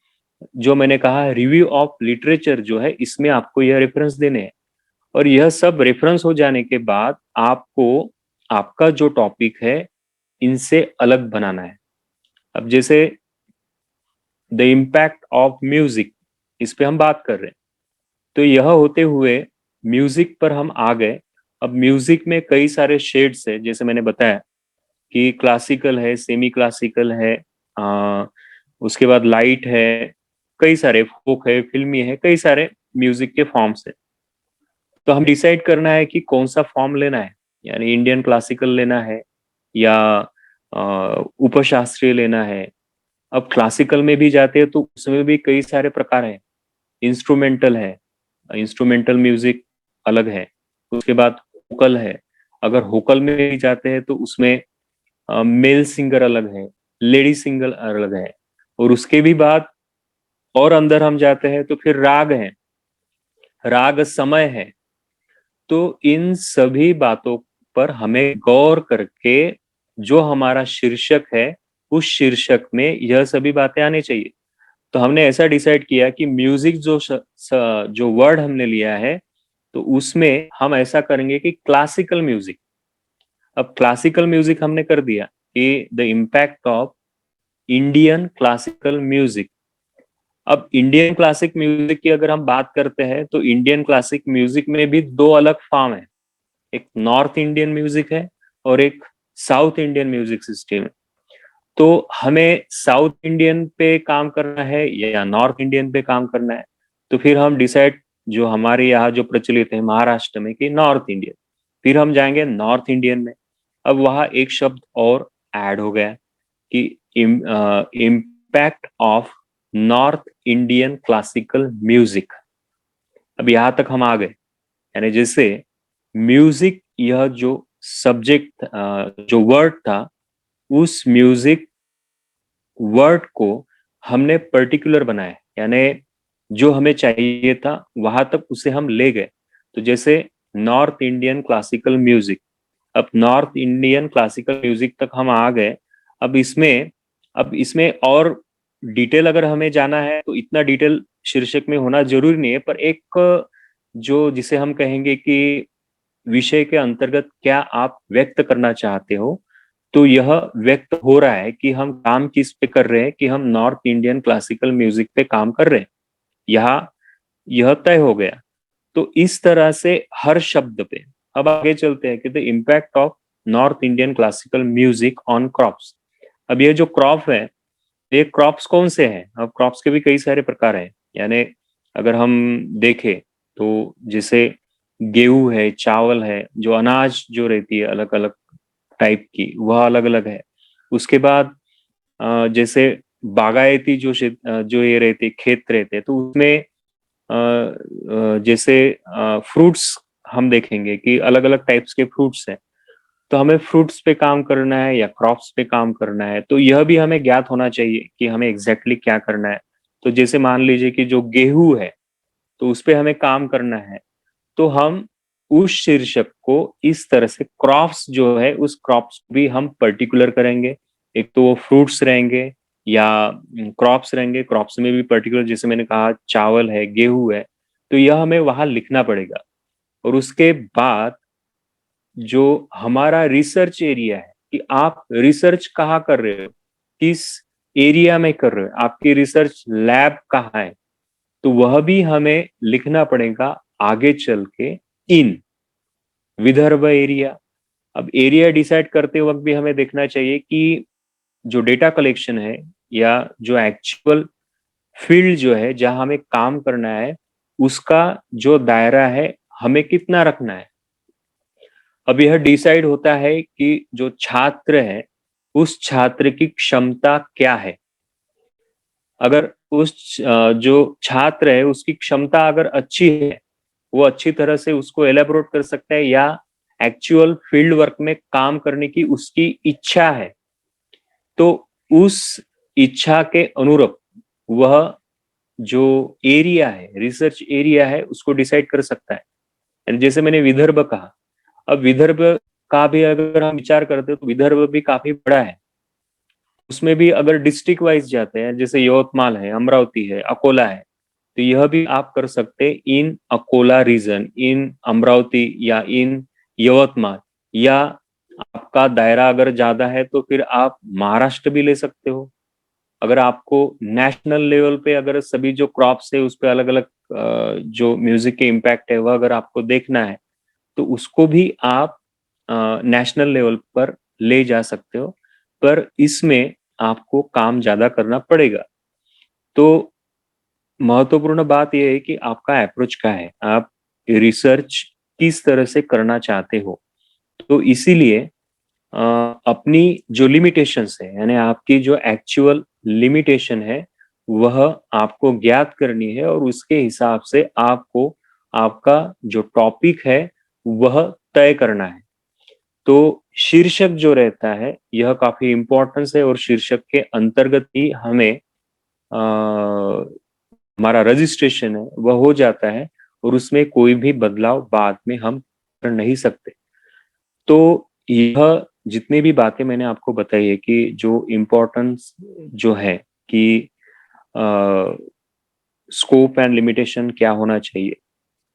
जो मैंने कहा रिव्यू ऑफ लिटरेचर जो है, इसमें आपको यह रेफरेंस देने हैं। और यह सब रेफरेंस हो जाने के बाद आपको आपका जो टॉपिक है इनसे अलग बनाना है। अब जैसे द इम्पैक्ट ऑफ म्यूजिक, इस पे हम बात कर रहे हैं, तो यह होते हुए म्यूजिक पर हम आ गए। अब म्यूजिक में कई सारे शेड्स है, जैसे मैंने बताया कि क्लासिकल है, सेमी क्लासिकल है, उसके बाद लाइट है, कई सारे फोक है, फिल्मी है, कई सारे म्यूजिक के फॉर्म्स है। तो हम डिसाइड करना है कि कौन सा फॉर्म लेना है, यानी इंडियन क्लासिकल लेना है या उपशास्त्रीय लेना है। अब क्लासिकल में भी जाते हैं तो उसमें भी कई सारे प्रकार हैं। इंस्ट्रूमेंटल है, इंस्ट्रूमेंटल म्यूजिक अलग है। उसके बाद होकल है, अगर होकल में भी जाते हैं तो उसमें मेल सिंगर अलग है, लेडी सिंगर अलग है। और उसके भी बाद और अंदर हम जाते हैं तो फिर राग है, राग समय है। तो इन सभी बातों पर हमें गौर करके जो हमारा शीर्षक है उस शीर्षक में यह सभी बातें आनी चाहिए। तो हमने ऐसा डिसाइड किया कि म्यूजिक जो वर्ड हमने लिया है तो उसमें हम ऐसा करेंगे कि क्लासिकल म्यूजिक। अब क्लासिकल म्यूजिक हमने कर दिया कि the impact of Indian classical music. अब इंडियन क्लासिक म्यूजिक की अगर हम बात करते हैं तो इंडियन क्लासिक म्यूजिक में भी दो अलग फॉर्म है, एक नॉर्थ इंडियन म्यूजिक है और एक साउथ इंडियन म्यूजिक सिस्टम है। तो हमें साउथ इंडियन पे काम करना है या नॉर्थ इंडियन पे काम करना है, तो फिर हम डिसाइड, जो हमारे यहाँ जो प्रचलित है महाराष्ट्र में, कि नॉर्थ इंडियन। फिर हम जाएंगे नॉर्थ इंडियन में। अब वहाँ एक शब्द और ऐड हो गया कि impact of north Indian classical music. अब यहाँ तक हम आ गए, यानी जैसे म्यूजिक, यह जो सब्जेक्ट, जो वर्ड था, उस म्यूजिक वर्ड को हमने पर्टिकुलर बनाया, यानी जो हमें चाहिए था वहां तक उसे हम ले गए। तो जैसे नॉर्थ इंडियन क्लासिकल म्यूजिक, अब नॉर्थ इंडियन क्लासिकल म्यूजिक तक हम आ गए। अब इसमें और डिटेल अगर हमें जाना है तो इतना डिटेल शीर्षक में होना जरूरी नहीं है, पर एक जो जिसे हम कहेंगे कि विषय के अंतर्गत क्या आप व्यक्त करना चाहते हो, तो यह व्यक्त हो रहा है कि हम काम किस पे कर रहे हैं, कि हम नॉर्थ इंडियन क्लासिकल म्यूजिक पे काम कर रहे हैं, यहाँ यह तय हो गया। तो इस तरह से हर शब्द पे अब आगे चलते हैं कि the impact of north Indian classical music on crops. अब ये जो क्रॉप है, ये क्रॉप्स कौन से हैं? अब क्रॉप्स के भी कई सारे प्रकार हैं, यानी अगर हम देखें तो जैसे गेहूं है, चावल है, जो अनाज जो रहती है अलग अलग टाइप की, वह अलग अलग है। उसके बाद जैसे बागायती जो ये रहते खेत रहते, तो उसमें जैसे फ्रूट्स हम देखेंगे कि अलग अलग टाइप्स के फ्रूट्स हैं। तो हमें फ्रूट्स पे काम करना है या क्रॉप्स पे काम करना है, तो यह भी हमें ज्ञात होना चाहिए कि हमें एग्जैक्टली क्या करना है। तो जैसे मान लीजिए कि जो गेहूं है तो उस पे हमें काम करना है, तो हम उस शीर्षक को इस तरह से, क्रॉप्स जो है उस क्रॉप्स भी हम पर्टिकुलर करेंगे। एक तो वो फ्रूट्स रहेंगे या क्रॉप्स रहेंगे, क्रॉप्स में भी पर्टिकुलर, जैसे मैंने कहा चावल है, गेहूं है, तो यह हमें वहां लिखना पड़ेगा। और उसके बाद जो हमारा रिसर्च एरिया है, कि आप रिसर्च कहाँ कर रहे हो, किस एरिया में कर रहे हो, आपकी रिसर्च लैब कहाँ है, तो वह भी हमें लिखना पड़ेगा आगे चल के इन विदर्भ एरिया। अब एरिया डिसाइड करते वक्त भी हमें देखना चाहिए कि जो डेटा कलेक्शन है या जो एक्चुअल फील्ड जो है जहां हमें काम करना है, उसका जो दायरा है हमें कितना रखना है। अब यह डिसाइड होता है कि जो छात्र है उस छात्र की क्षमता क्या है। अगर उस जो छात्र है उसकी क्षमता अगर अच्छी है, वो अच्छी तरह से उसको एलेबोरेट कर सकता है, या एक्चुअल फील्ड वर्क में काम करने की उसकी इच्छा है, तो उस इच्छा के अनुरूप वह जो एरिया है, रिसर्च एरिया है, उसको डिसाइड कर सकता है। यानी जैसे मैंने विदर्भ कहा, अब विदर्भ का भी अगर हम विचार करते हैं तो विदर्भ भी काफी बड़ा है। उसमें भी अगर डिस्ट्रिक्ट वाइज जाते हैं, जैसे यवतमाल है, अमरावती है, अकोला है, तो यह भी आप कर सकते हैं इन अकोला रीजन, इन अमरावती या इन यवतमाल। या आपका दायरा अगर ज्यादा है तो फिर आप महाराष्ट्र भी ले सकते हो। अगर आपको नेशनल लेवल पे अगर सभी जो क्रॉप्स है उस पे अलग अलग जो म्यूजिक के इम्पैक्ट है वह अगर आपको देखना है, तो उसको भी आप नेशनल लेवल पर ले जा सकते हो, पर इसमें आपको काम ज्यादा करना पड़ेगा। तो महत्वपूर्ण बात यह है कि आपका अप्रोच क्या है, आप रिसर्च किस तरह से करना चाहते हो। तो इसीलिए अपनी जो लिमिटेशंस है, यानी आपकी जो एक्चुअल लिमिटेशन है, वह आपको ज्ञात करनी है और उसके हिसाब से आपको आपका जो टॉपिक है वह तय करना है। तो शीर्षक जो रहता है यह काफी इम्पोर्टेंस है, और शीर्षक के अंतर्गत ही हमें हमारा रजिस्ट्रेशन है वह हो जाता है, और उसमें कोई भी बदलाव बाद में हम कर नहीं सकते। तो यह जितनी भी बातें मैंने आपको बताई है कि जो इम्पोर्टेंस जो है कि स्कोप एंड लिमिटेशन क्या होना चाहिए,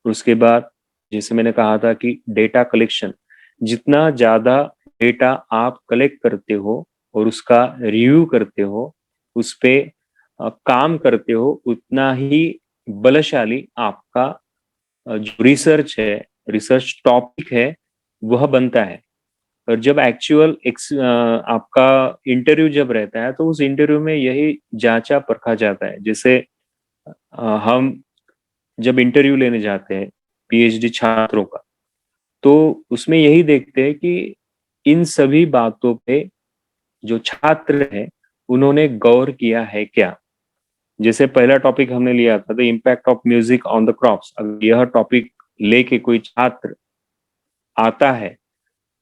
उसके बाद जैसे मैंने कहा था कि डेटा कलेक्शन, जितना ज्यादा डेटा आप कलेक्ट करते हो और उसका रिव्यू करते हो, उस पे काम करते हो, उतना ही बलशाली आपका जो रिसर्च है, रिसर्च टॉपिक है, वह बनता है। और जब एक्चुअल आपका इंटरव्यू जब रहता है तो उस इंटरव्यू में यही जांचा परखा जाता है। जैसे हम जब इंटरव्यू लेने जाते हैं पीएचडी छात्रों का, तो उसमें यही देखते हैं कि इन सभी बातों पे जो छात्र है उन्होंने गौर किया है क्या। जैसे पहला टॉपिक हमने लिया था the impact of music on the crops. अगर यह टॉपिक लेके कोई छात्र आता है,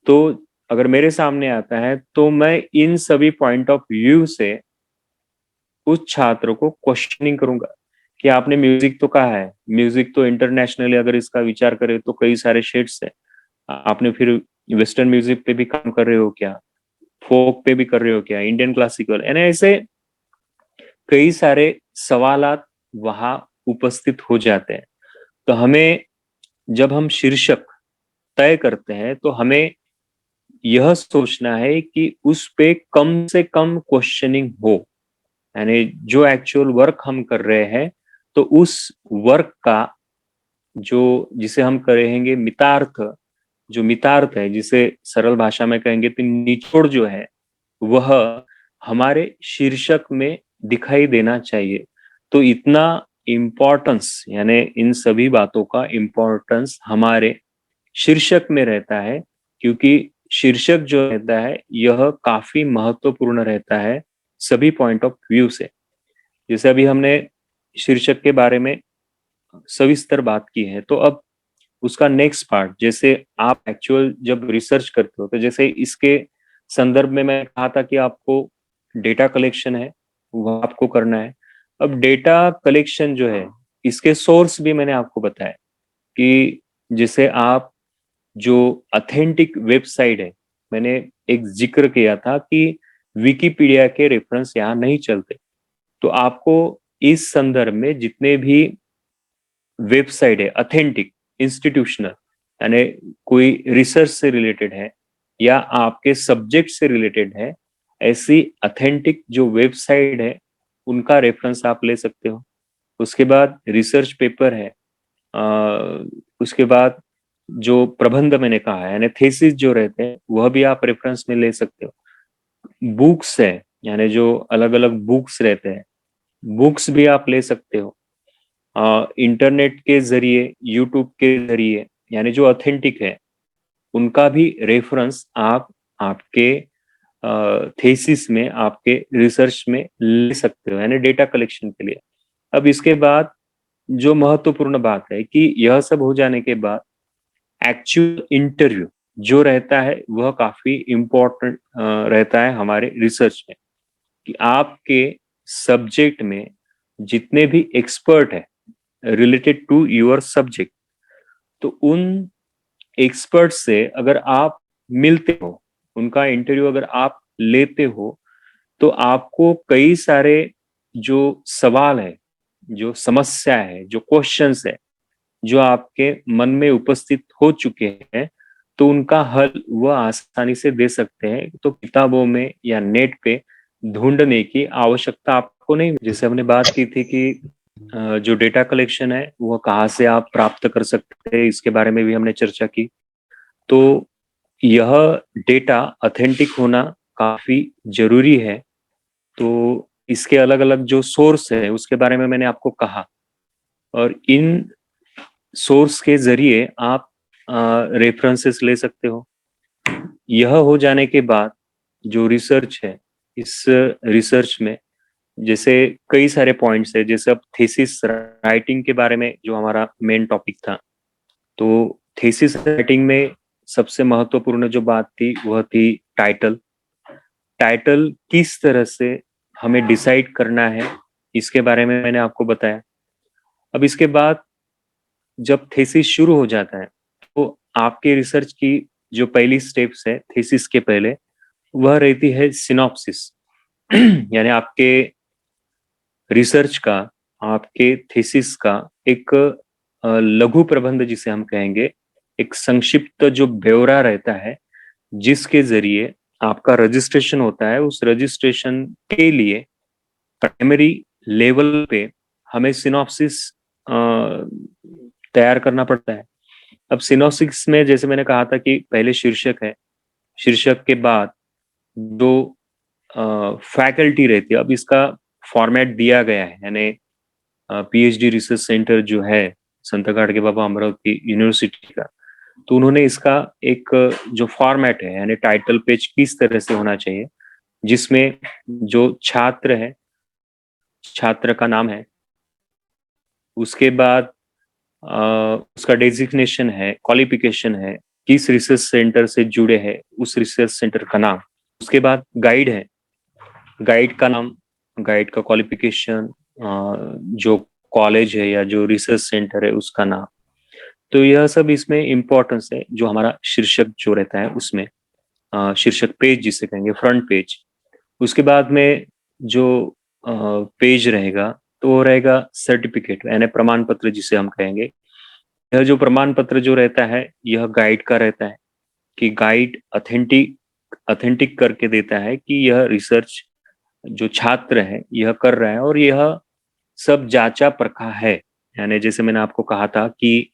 तो अगर मेरे सामने आता है तो मैं इन सभी पॉइंट ऑफ व्यू से उस छात्र को क्वेश्चनिंग करूंगा कि आपने म्यूजिक तो कहा है, म्यूजिक तो इंटरनेशनली अगर इसका विचार करें तो कई सारे शेड्स है, आपने फिर वेस्टर्न म्यूजिक पे भी काम कर रहे हो क्या, फोक पे भी कर रहे हो क्या, इंडियन क्लासिकल, यानी ऐसे कई सारे सवालात वहां उपस्थित हो जाते हैं। तो हमें जब हम शीर्षक तय करते हैं तो हमें यह सोचना है कि उस पे कम से कम क्वेश्चनिंग हो, यानी जो एक्चुअल वर्क हम कर रहे हैं तो उस वर्क का जो जिसे हम कहेंगे मितार्थ, जो मितार्थ है, जिसे सरल भाषा में कहेंगे तो निचोड़ जो है, वह हमारे शीर्षक में दिखाई देना चाहिए। तो इतना इम्पोर्टेंस, यानी इन सभी बातों का इम्पोर्टेंस हमारे शीर्षक में रहता है, क्योंकि शीर्षक जो रहता है यह काफी महत्वपूर्ण रहता है सभी पॉइंट ऑफ व्यू से। जैसे अभी हमने शीर्षक के बारे में सविस्तर बात की है, तो अब उसका नेक्स्ट पार्ट, जैसे आप एक्चुअल जब रिसर्च करते हो, तो जैसे इसके संदर्भ में मैं कहा था कि आपको डेटा कलेक्शन है वह आपको करना है। अब डेटा कलेक्शन जो है इसके सोर्स भी मैंने आपको बताया कि जैसे आप जो ऑथेंटिक वेबसाइट है, मैंने एक जिक्र किया था कि विकिपीडिया के रेफरेंस यहाँ नहीं चलते। तो आपको इस संदर्भ में जितने भी वेबसाइट है ऑथेंटिक, इंस्टीट्यूशनल, यानी कोई रिसर्च से रिलेटेड है या आपके सब्जेक्ट से रिलेटेड है, ऐसी ऑथेंटिक जो वेबसाइट है उनका रेफरेंस आप ले सकते हो। उसके बाद रिसर्च पेपर है, उसके बाद जो प्रबंध मैंने कहा है यानी थीसिस जो रहते हैं वह भी आप रेफरेंस में ले सकते हो। बुक्स है यानी जो अलग अलग बुक्स रहते हैं, बुक्स भी आप ले सकते हो। इंटरनेट के जरिए, यूट्यूब के जरिए यानी जो ऑथेंटिक है उनका भी रेफरेंस आप आपके थीसिस में, आपके रिसर्च में ले सकते हो यानी डेटा कलेक्शन के लिए। अब इसके बाद जो महत्वपूर्ण बात है कि यह सब हो जाने के बाद एक्चुअल इंटरव्यू जो रहता है वह काफी इम्पोर्टेंट रहता है हमारे रिसर्च में, कि आपके सब्जेक्ट में जितने भी एक्सपर्ट है रिलेटेड टू योर सब्जेक्ट, तो उन एक्सपर्ट से अगर आप मिलते हो, उनका इंटरव्यू अगर आप लेते हो, तो आपको कई सारे जो सवाल है, जो समस्या है, जो क्वेश्चंस है, जो आपके मन में उपस्थित हो चुके हैं, तो उनका हल वह आसानी से दे सकते हैं। तो किताबों में या नेट पे ढूंढने की आवश्यकता आपको नहीं। जैसे हमने बात की थी कि जो डेटा कलेक्शन है वह कहाँ से आप प्राप्त कर सकते हैं, इसके बारे में भी हमने चर्चा की। तो यह डेटा ऑथेंटिक होना काफी जरूरी है। तो इसके अलग अलग जो सोर्स है उसके बारे में मैंने आपको कहा, और इन सोर्स के जरिए आप रेफरेंसेस ले सकते हो। यह हो जाने के बाद जो रिसर्च है, इस रिसर्च में जैसे कई सारे पॉइंट्स है, जैसे अब थीसिस राइटिंग के बारे में जो हमारा मेन टॉपिक था, तो थीसिस राइटिंग में सबसे महत्वपूर्ण जो बात थी वह थी टाइटल। टाइटल किस तरह से हमें डिसाइड करना है इसके बारे में मैंने आपको बताया। अब इसके बाद जब थीसिस शुरू हो जाता है तो आपके रिसर्च की जो पहली स्टेप्स है थीसिस के पहले, वह रहती है सिनॉप्सिस यानी आपके रिसर्च का, आपके थीसिस का एक लघु प्रबंध जिसे हम कहेंगे, एक संक्षिप्त जो ब्यौरा रहता है, जिसके जरिए आपका रजिस्ट्रेशन होता है। उस रजिस्ट्रेशन के लिए प्राइमरी लेवल पे हमें सिनॉप्सिस तैयार करना पड़ता है। अब सिनॉप्सिस में जैसे मैंने कहा था कि पहले शीर्षक है, शीर्षक के बाद जो फैकल्टी रहती है, अब इसका फॉर्मेट दिया गया है यानी पीएचडी रिसर्च सेंटर जो है संत गाडगे बाबा अमरावती यूनिवर्सिटी का, तो उन्होंने इसका एक जो फॉर्मेट है यानी टाइटल पेज किस तरह से होना चाहिए, जिसमें जो छात्र है, छात्र का नाम है, उसके बाद उसका डेजिग्नेशन है, क्वालिफिकेशन है, किस रिसर्च सेंटर से जुड़े हैं उस रिसर्च सेंटर का नाम, उसके बाद गाइड है, गाइड का नाम, गाइड का क्वालिफिकेशन, जो कॉलेज है या जो रिसर्च सेंटर है उसका नाम। तो यह सब इसमें इम्पोर्टेंस है जो हमारा शीर्षक जो रहता है उसमें, शीर्षक पेज जिसे कहेंगे फ्रंट पेज। उसके बाद में जो पेज रहेगा तो वो रहेगा सर्टिफिकेट यानी प्रमाण पत्र जिसे हम कहेंगे। यह जो प्रमाण पत्र जो रहता है यह गाइड का रहता है, कि गाइड ऑथेंटिक करके देता है कि यह रिसर्च जो छात्र है यह कर रहा है और यह सब जांचा परखा है। यानी जैसे मैंने आपको कहा था कि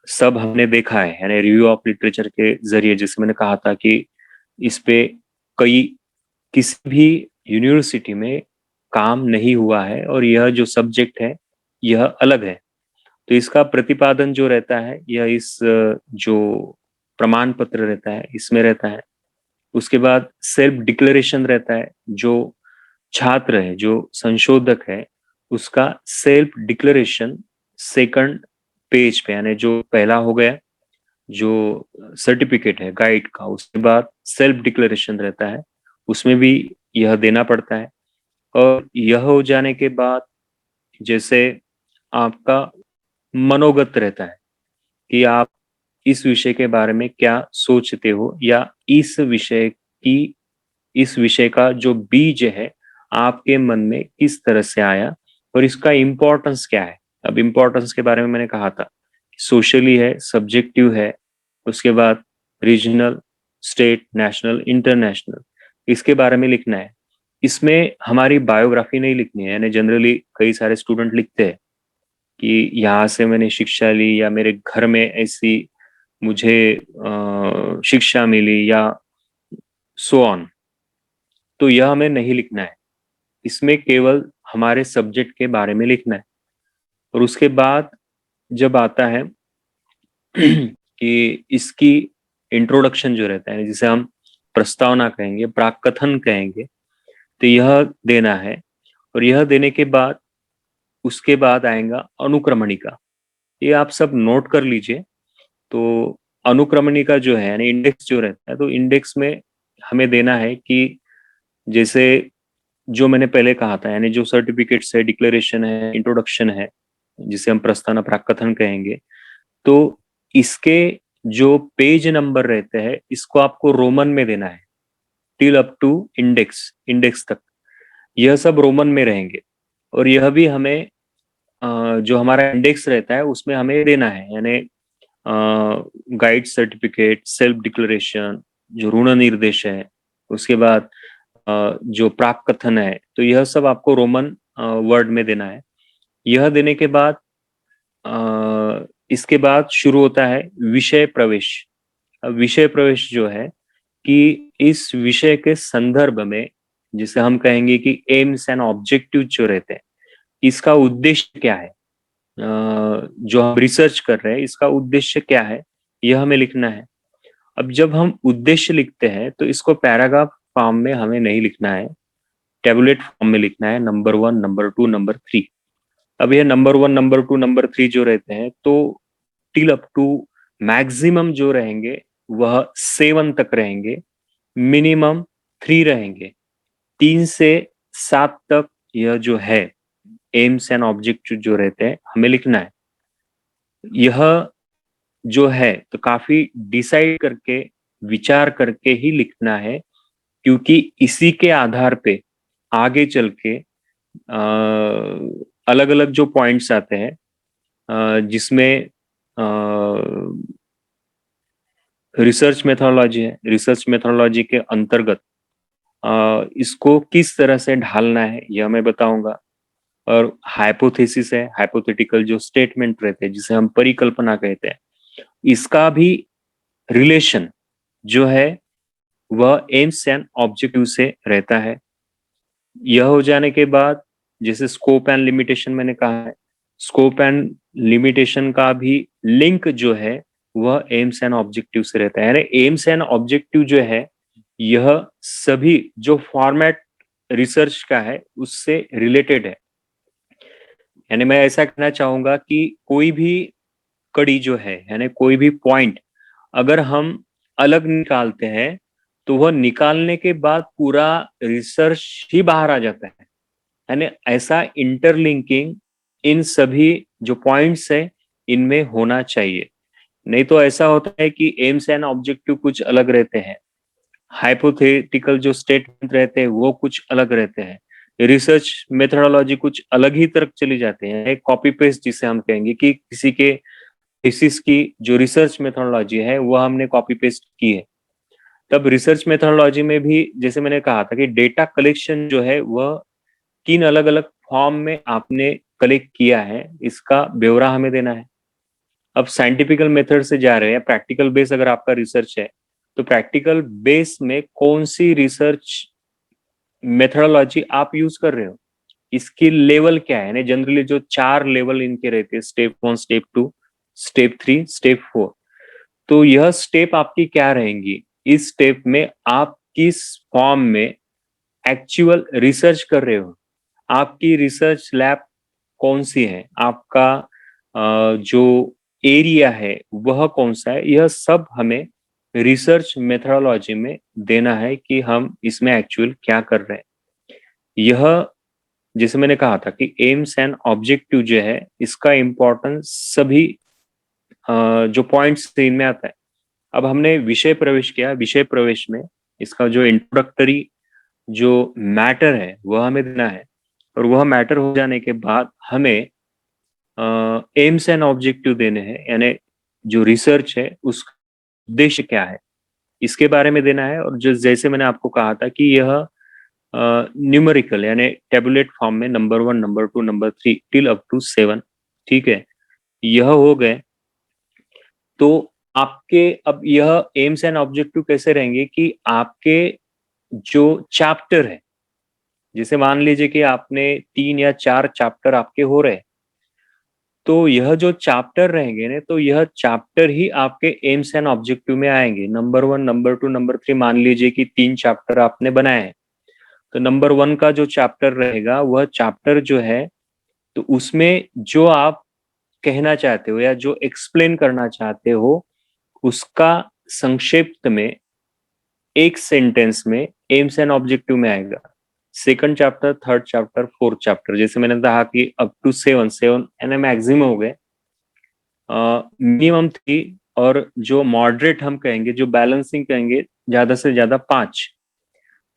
सब हमने देखा है, यानी रिव्यू ऑफ लिटरेचर के जरिए जैसे मैंने कहा था कि इस पे किसी भी यूनिवर्सिटी में काम नहीं हुआ है और यह जो सब्जेक्ट है यह अलग है। तो इसका प्रतिपादन जो रहता है यह इस जो प्रमाण पत्र रहता है इसमें रहता है। उसके बाद सेल्फ डिक्लेरेशन रहता है, जो छात्र है, जो संशोधक है, उसका सेल्फ डिक्लेरेशन सेकंड पेज पे, यानी जो पहला हो गया जो सर्टिफिकेट है गाइड का, उसके बाद सेल्फ डिक्लेरेशन रहता है, उसमें भी यह देना पड़ता है। और यह हो जाने के बाद जैसे आपका मनोगत रहता है कि आप इस विषय के बारे में क्या सोचते हो, या इस विषय का जो बीज है आपके मन में किस तरह से आया और इसका इम्पोर्टेंस क्या है। अब इम्पोर्टेंस के बारे में मैंने कहा था, सोशली है, सब्जेक्टिव है, उसके बाद रीजनल, स्टेट, नेशनल, इंटरनेशनल, इसके बारे में लिखना है। इसमें हमारी बायोग्राफी नहीं लिखनी है, यानी जनरली कई सारे स्टूडेंट लिखते हैं कि यहाँ से मैंने शिक्षा ली या मेरे घर में ऐसी मुझे शिक्षा मिली या सो ऑन। तो यह हमें नहीं लिखना है, इसमें केवल हमारे सब्जेक्ट के बारे में लिखना है। और उसके बाद जब आता है कि इसकी इंट्रोडक्शन जो रहता है, जिसे हम प्रस्तावना कहेंगे, प्राक्कथन कहेंगे, तो यह देना है। और यह देने के बाद उसके बाद आएगा अनुक्रमणिका। ये आप सब नोट कर लीजिए। तो अनुक्रमणिका जो है यानी इंडेक्स जो रहता है, तो इंडेक्स में हमें देना है कि जैसे जो मैंने पहले कहा था, यानी जो सर्टिफिकेट्स है, डिक्लेरेशन है, इंट्रोडक्शन है, जिसे हम प्रस्तावना प्राक्कथन कहेंगे, तो इसके जो पेज नंबर रहते हैं इसको आपको रोमन में देना है, टिल अप टू इंडेक्स तक यह सब रोमन में रहेंगे। और यह भी हमें जो हमारा इंडेक्स रहता है उसमें हमें देना है, यानी गाइड सर्टिफिकेट, सेल्फ डिक्लेरेशन, जो ऋण निर्देश है, उसके बाद जो प्राक्कथन है, तो यह सब आपको रोमन वर्ड में देना है। यह देने के बाद इसके बाद शुरू होता है विषय प्रवेश। अब विषय प्रवेश जो है कि इस विषय के संदर्भ में, जिसे हम कहेंगे कि एम्स एंड ऑब्जेक्टिव जो रहते हैं, इसका उद्देश्य क्या है, जो हम रिसर्च कर रहे हैं इसका उद्देश्य क्या है, यह हमें लिखना है। अब जब हम उद्देश्य लिखते हैं तो इसको पैराग्राफ फॉर्म में हमें नहीं लिखना है, टेबुलेट फॉर्म में लिखना है, नंबर 1, नंबर 2, नंबर 3। अब यह नंबर 1, नंबर 2, नंबर 3 जो रहते हैं, तो टिल अप टू मैक्सिमम जो रहेंगे वह 7 तक रहेंगे, मिनिमम 3 रहेंगे। 3 से 7 तक यह जो है एम्स एंड ऑब्जेक्टिव जो रहते हैं हमें लिखना है। यह जो है तो काफी डिसाइड करके, विचार करके ही लिखना है, क्योंकि इसी के आधार पे आगे चल के अलग अलग जो पॉइंट्स आते हैं, जिसमें रिसर्च मेथोडोलॉजी है, रिसर्च मेथोडोलॉजी के अंतर्गत इसको किस तरह से ढालना है यह मैं बताऊंगा। और हाइपोथेसिस है, हाइपोथेटिकल जो स्टेटमेंट रहते हैं जिसे हम परिकल्पना कहते हैं, इसका भी रिलेशन जो है वह एम्स एंड ऑब्जेक्टिव से रहता है। यह हो जाने के बाद जैसे स्कोप एंड लिमिटेशन मैंने कहा है, स्कोप एंड लिमिटेशन का भी लिंक जो है वह एम्स एंड ऑब्जेक्टिव से रहता है। यानी एम्स एंड ऑब्जेक्टिव जो है यह सभी जो फॉर्मेट रिसर्च का है उससे रिलेटेड है। यानी मैं ऐसा कहना चाहूंगा कि कोई भी कड़ी जो है, यानी कोई भी पॉइंट अगर हम अलग निकालते हैं तो वह निकालने के बाद पूरा रिसर्च ही बाहर आ जाता है। यानी ऐसा इंटरलिंकिंग इन सभी जो पॉइंट्स है इनमें होना चाहिए। नहीं तो ऐसा होता है कि एम्स एंड ऑब्जेक्टिव कुछ अलग रहते हैं, हाइपोथेटिकल जो स्टेटमेंट रहते हैं वो कुछ अलग रहते हैं, रिसर्च मेथोडोलॉजी कुछ अलग ही तरफ चली जाते हैं। कॉपी पेस्ट जिसे हम कहेंगे कि किसी के थीसिस की जो रिसर्च मेथोडोलॉजी है वह हमने कॉपी पेस्ट की है। तब रिसर्च मेथोडोलॉजी में भी जैसे मैंने कहा था कि डेटा कलेक्शन जो है वह किन अलग अलग फॉर्म में आपने कलेक्ट किया है इसका ब्यौरा हमें देना है। अब साइंटिफिकल मेथड से जा रहे हैं, प्रैक्टिकल बेस अगर आपका रिसर्च है तो प्रैक्टिकल बेस में कौन सी रिसर्च मेथोडोलॉजी आप यूज कर रहे हो, इसकी लेवल क्या है। यानी जनरली जो 4 लेवल इनके रहते हैं, स्टेप 1, स्टेप 2, स्टेप 3, स्टेप 4। तो यह स्टेप आपकी क्या रहेंगी, इस स्टेप में आप किस फॉर्म में एक्चुअल रिसर्च कर रहे हो, आपकी रिसर्च लैब कौन सी है, आपका जो एरिया है वह कौन सा है, यह सब हमें रिसर्च मेथोडोलॉजी में देना है कि हम इसमें एक्चुअल क्या कर रहे हैं। यह जैसे मैंने कहा था कि एम्स एंड ऑब्जेक्टिव जो है इसका इम्पोर्टेंस सभी जो पॉइंट्स इनमें आता है। अब हमने विषय प्रवेश किया, विषय प्रवेश में इसका जो इंट्रोडक्टरी जो मैटर है वह हमें देना है। और वह मैटर हो जाने के बाद हमें एम्स एंड ऑब्जेक्टिव देने हैं, यानी जो रिसर्च है उसका उद्देश्य क्या है, इसके बारे में देना है। और जो जैसे मैंने आपको कहा था कि यह न्यूमेरिकल यानी टेबुलेट फॉर्म में number 1, number 2, number 3 till up to 7, ठीक है, यह हो गए। तो आपके अब यह एम्स एंड ऑब्जेक्टिव कैसे रहेंगे कि आपके जो चैप्टर है, जैसे मान लीजिए कि आपने 3 या 4 चैप्टर आपके हो रहे, तो यह जो चैप्टर रहेंगे ना, तो यह चैप्टर ही आपके एम्स एंड ऑब्जेक्टिव में आएंगे। नंबर 1, नंबर 2, नंबर 3, मान लीजिए कि 3 चैप्टर आपने बनाए हैं, तो नंबर 1 का जो चैप्टर रहेगा वह चैप्टर जो है, तो उसमें जो आप कहना चाहते हो या जो एक्सप्लेन करना चाहते हो उसका संक्षिप्त में एक सेंटेंस में एम्स एंड ऑब्जेक्टिव में आएगा। Second chapter, third chapter, fourth chapter, जैसे मैंने कहा कि अप टू 7 एंड मैक्सिमम हो गए, मिनिमम 3, और जो मॉडरेट हम कहेंगे, जो बैलेंसिंग कहेंगे, ज्यादा से ज्यादा 5।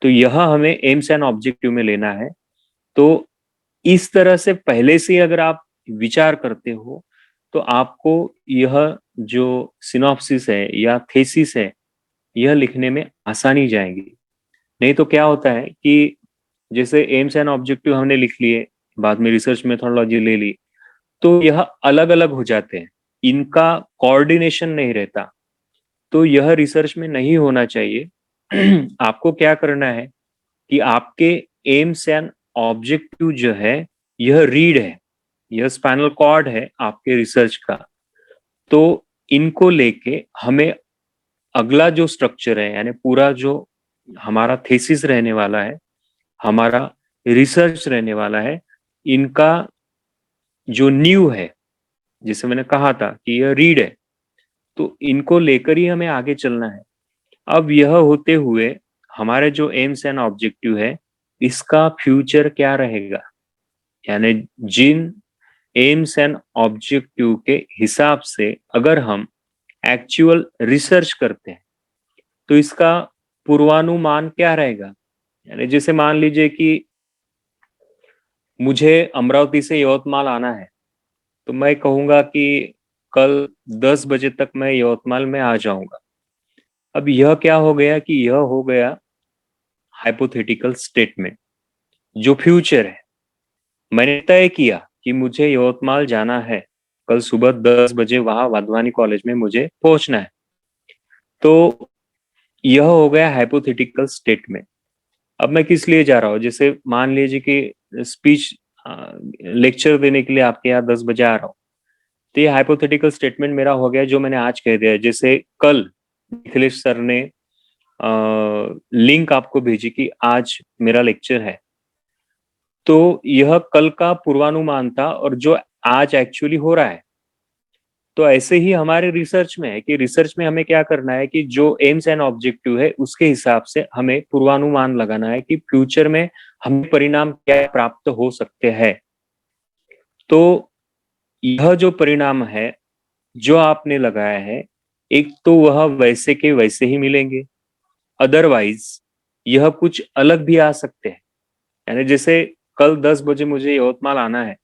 तो यह हमें एम्स एंड ऑब्जेक्टिव में लेना है। तो इस तरह से पहले से अगर आप विचार करते हो तो आपको यह जो सिनॉप्सिस है या थेसिस है, यह लिखने में आसानी जाएगी। नहीं तो क्या होता है कि जैसे एम्स एंड ऑब्जेक्टिव हमने लिख लिए, बाद में रिसर्च मेथोडोलॉजी ले ली, तो यह अलग अलग हो जाते हैं, इनका कोऑर्डिनेशन नहीं रहता। तो यह रिसर्च में नहीं होना चाहिए। आपको क्या करना है कि आपके एम्स एंड ऑब्जेक्टिव जो है, यह रीड है, यह स्पाइनल कॉर्ड है आपके रिसर्च का। तो इनको लेके हमें अगला जो स्ट्रक्चर है, यानी पूरा जो हमारा थीसिस रहने वाला है, हमारा रिसर्च रहने वाला है, इनका जो न्यू है, जिसे मैंने कहा था कि यह रीड है, तो इनको लेकर ही हमें आगे चलना है। अब यह होते हुए हमारे जो एम्स एंड ऑब्जेक्टिव है, इसका फ्यूचर क्या रहेगा, यानी जिन एम्स एंड ऑब्जेक्टिव के हिसाब से अगर हम एक्चुअल रिसर्च करते हैं तो इसका पूर्वानुमान क्या रहेगा। यानी जैसे मान लीजिए कि मुझे अमरावती से यवतमाल आना है, तो मैं कहूंगा कि कल 10 बजे तक मैं यवतमाल में आ जाऊंगा। अब यह क्या हो गया कि यह हो गया हाइपोथेटिकल स्टेटमेंट, जो फ्यूचर है। मैंने तय किया कि मुझे यवतमाल जाना है, कल सुबह 10 बजे वहां वाधवानी कॉलेज में मुझे पहुंचना है। तो यह हो गया हाइपोथेटिकल स्टेटमेंट। अब मैं किस लिए जा रहा हूँ, जैसे मान लीजिए कि स्पीच लेक्चर देने के लिए आपके यहाँ 10 बजे आ रहा हूँ, तो ये हाइपोथेटिकल स्टेटमेंट मेरा हो गया जो मैंने आज कह दिया। जैसे कल निखिलेश सर ने लिंक आपको भेजी कि आज मेरा लेक्चर है, तो यह कल का पूर्वानुमान था और जो आज एक्चुअली हो रहा है। तो ऐसे ही हमारे रिसर्च में है कि रिसर्च में हमें क्या करना है कि जो एम्स एंड ऑब्जेक्टिव है उसके हिसाब से हमें पूर्वानुमान लगाना है कि फ्यूचर में हमें परिणाम क्या प्राप्त हो सकते हैं। तो यह जो परिणाम है जो आपने लगाया है, एक तो वह वैसे के वैसे ही मिलेंगे, अदरवाइज यह कुछ अलग भी आ सकते हैं। यानी जैसे कल 10 बजे मुझे यवतमाल आना है,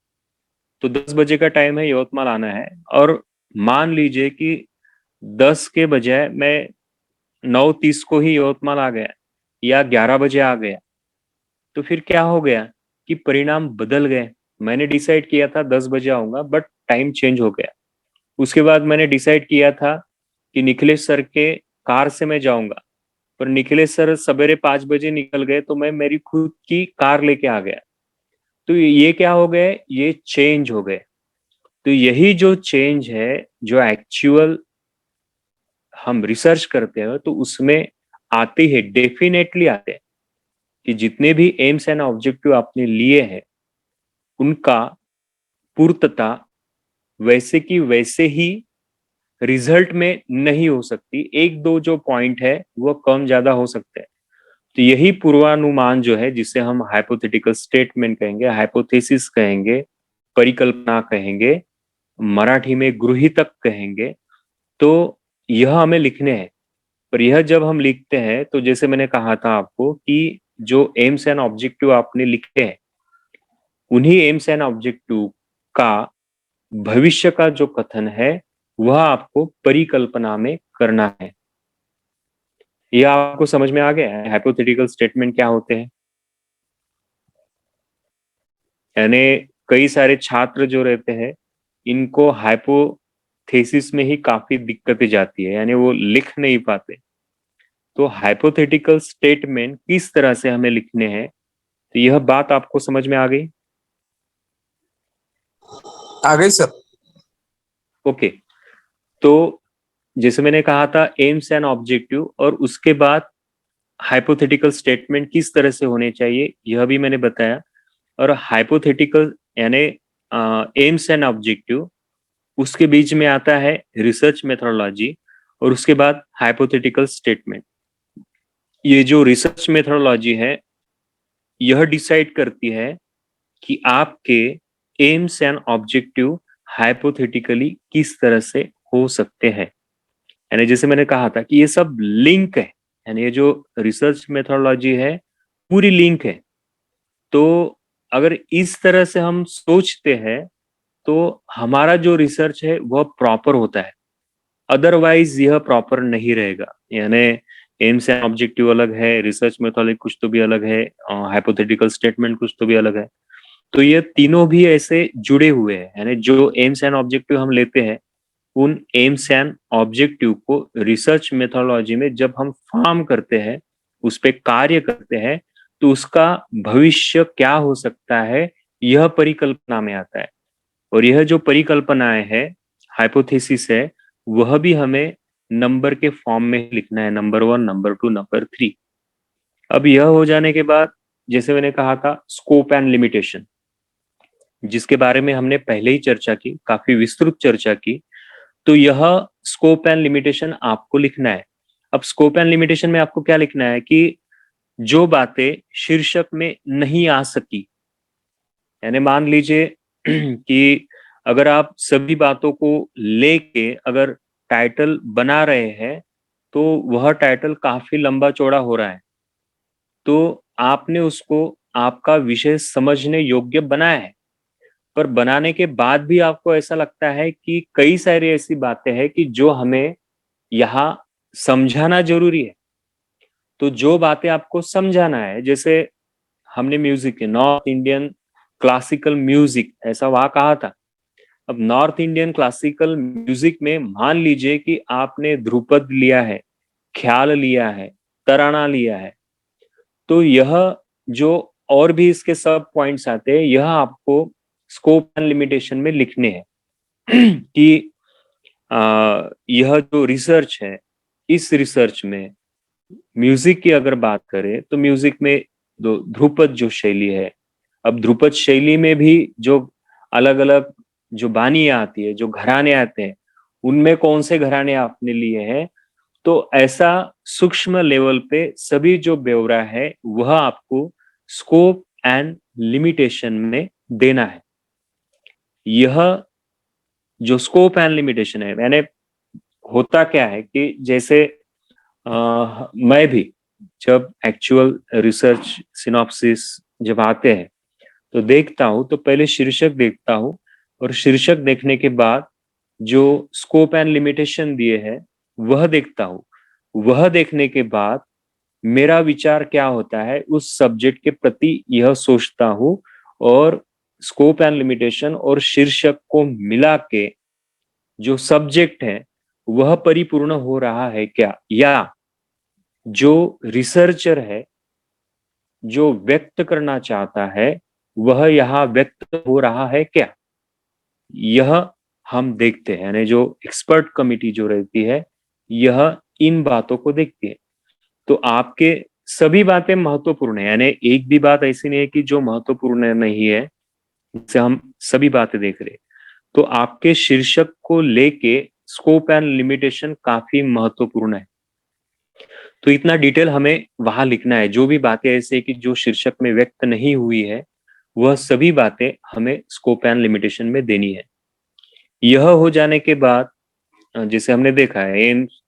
तो 10 बजे का टाइम है, यवतमाल आना है, और मान लीजिए कि 10 के बजाय मैं 9:30 को ही यवतमाल आ गया या 11 बजे आ गया, तो फिर क्या हो गया कि परिणाम बदल गए। मैंने डिसाइड किया था 10 बजे आऊंगा, बट टाइम चेंज हो गया। उसके बाद मैंने डिसाइड किया था कि निखिलेश सर के कार से मैं जाऊंगा, पर निखिलेश सर सवेरे 5 बजे निकल गए, तो मैं मेरी खुद की कार लेके आ गया। तो ये क्या हो गए, ये चेंज हो गए। तो यही जो चेंज है, जो एक्चुअल हम रिसर्च करते हैं, तो उसमें आते हैं, डेफिनेटली आते हैं कि जितने भी एम्स एंड ऑब्जेक्टिव आपने लिए हैं उनका पूर्तता वैसे की वैसे ही रिजल्ट में नहीं हो सकती। एक दो जो पॉइंट है वो कम ज्यादा हो सकते हैं। तो यही पूर्वानुमान जो है, जिसे हम हाइपोथेटिकल स्टेटमेंट कहेंगे, हाइपोथेसिस कहेंगे, परिकल्पना कहेंगे, मराठी में गृहीतक कहेंगे, तो यह हमें लिखने हैं। पर यह जब हम लिखते हैं तो जैसे मैंने कहा था आपको कि जो एम्स एंड ऑब्जेक्टिव आपने लिखे हैं, उन्हीं एम्स एंड ऑब्जेक्टिव का भविष्य का जो कथन है वह आपको परिकल्पना में करना है। ये आपको समझ में आ गया है हाइपोथेटिकल स्टेटमेंट क्या होते हैं? यानी कई सारे छात्र जो रहते हैं इनको हाइपोथेसिस में ही काफी दिक्कतें जाती है, यानी वो लिख नहीं पाते। तो हाइपोथेटिकल स्टेटमेंट किस तरह से हमें लिखने हैं, तो यह बात आपको समझ में आ गई? आ गई सर। ओके, तो जैसे मैंने कहा था एम्स एंड ऑब्जेक्टिव, और उसके बाद हाइपोथेटिकल स्टेटमेंट किस तरह से होने चाहिए यह भी मैंने बताया। और हाइपोथेटिकल यानी एम्स एंड ऑब्जेक्टिव, उसके बीच में आता है रिसर्च मेथोडोलॉजी, और उसके बाद हाइपोथेटिकल स्टेटमेंट। ये जो रिसर्च मेथोडोलॉजी है यह डिसाइड करती है कि आपके एम्स एंड ऑब्जेक्टिव हाइपोथेटिकली किस तरह से हो सकते हैं। यानी जैसे मैंने कहा था कि ये सब लिंक है, यानी ये जो रिसर्च मेथोडोलॉजी है पूरी लिंक है। तो अगर इस तरह से हम सोचते हैं तो हमारा जो रिसर्च है वह प्रॉपर होता है, अदरवाइज यह प्रॉपर नहीं रहेगा। यानी एम्स एंड ऑब्जेक्टिव अलग है, रिसर्च मेथोडोलॉजी कुछ तो भी अलग है, हाइपोथेटिकल स्टेटमेंट कुछ तो भी अलग है। तो ये तीनों भी ऐसे जुड़े हुए हैं, यानी जो एम्स एंड ऑब्जेक्टिव हम लेते हैं उन एम्स एंड ऑब्जेक्टिव को रिसर्च मेथोडोलॉजी में जब हम फॉर्म करते हैं, उस पे कार्य करते हैं, तो उसका भविष्य क्या हो सकता है यह परिकल्पना में आता है। और यह जो परिकल्पनाएं है, हाइपोथेसिस है, वह भी हमें नंबर के फॉर्म में लिखना है, नंबर 1, नंबर 2, नंबर 3। अब यह हो जाने के बाद जैसे मैंने कहा था स्कोप एंड लिमिटेशन, जिसके बारे में हमने पहले ही चर्चा की, काफी विस्तृत चर्चा की। तो यह स्कोप एंड लिमिटेशन आपको लिखना है। अब स्कोप एंड लिमिटेशन में आपको क्या लिखना है कि जो बातें शीर्षक में नहीं आ सकी, यानी मान लीजिए कि अगर आप सभी बातों को लेके अगर टाइटल बना रहे हैं तो वह टाइटल काफी लंबा चौड़ा हो रहा है, तो आपने उसको आपका विषय समझने योग्य बनाया है, पर बनाने के बाद भी आपको ऐसा लगता है कि कई सारी ऐसी बातें हैं कि जो हमें यहाँ समझाना जरूरी है। तो जो बातें आपको समझाना है, जैसे हमने म्यूजिक है, नॉर्थ इंडियन क्लासिकल म्यूजिक, ऐसा वहां कहा था। अब नॉर्थ इंडियन क्लासिकल म्यूजिक में मान लीजिए कि आपने ध्रुपद लिया है, ख्याल लिया है, तराना लिया है, तो यह जो और भी इसके सब पॉइंट्स आते हैं यह आपको स्कोप एंड लिमिटेशन में लिखने हैं कि यह जो रिसर्च है, इस रिसर्च में म्यूजिक की अगर बात करें तो म्यूजिक में दो ध्रुपद जो शैली है, अब ध्रुपद शैली में भी जो अलग अलग जो बानियां आती है, जो घराने आते हैं, उनमें कौन से घराने आपने लिए हैं, तो ऐसा सूक्ष्म लेवल पे सभी जो ब्यौरा है वह आपको स्कोप एंड लिमिटेशन में देना है। यह जो स्कोप एंड लिमिटेशन है, मैंने होता क्या है कि जैसे मैं भी जब एक्चुअल रिसर्च सिनॉप्सिस जब आते हैं तो देखता हूं, तो पहले शीर्षक देखता हूं, और शीर्षक देखने के बाद जो स्कोप एंड लिमिटेशन दिए हैं वह देखता हूं। वह देखने के बाद मेरा विचार क्या होता है उस सब्जेक्ट के प्रति यह सोचता हूं, और स्कोप एंड लिमिटेशन और शीर्षक को मिला के जो सब्जेक्ट है वह परिपूर्ण हो रहा है क्या, या जो रिसर्चर है जो व्यक्त करना चाहता है वह यहाँ व्यक्त हो रहा है क्या, यह हम देखते हैं। यानी जो एक्सपर्ट कमिटी जो रहती है यह इन बातों को देखती है। तो आपके सभी बातें महत्वपूर्ण है, यानी एक भी बात ऐसी नहीं है कि जो महत्वपूर्ण नहीं है, जिसे हम सभी बातें देख रहे हैं। तो आपके शीर्षक को लेके स्कोप एंड लिमिटेशन काफी महत्वपूर्ण है। तो इतना डिटेल हमें वहां लिखना है, जो भी बातें ऐसे कि जो शीर्षक में व्यक्त नहीं हुई है वह सभी बातें हमें स्कोप एंड लिमिटेशन में देनी है। यह हो जाने के बाद जैसे हमने देखा है AIIMS,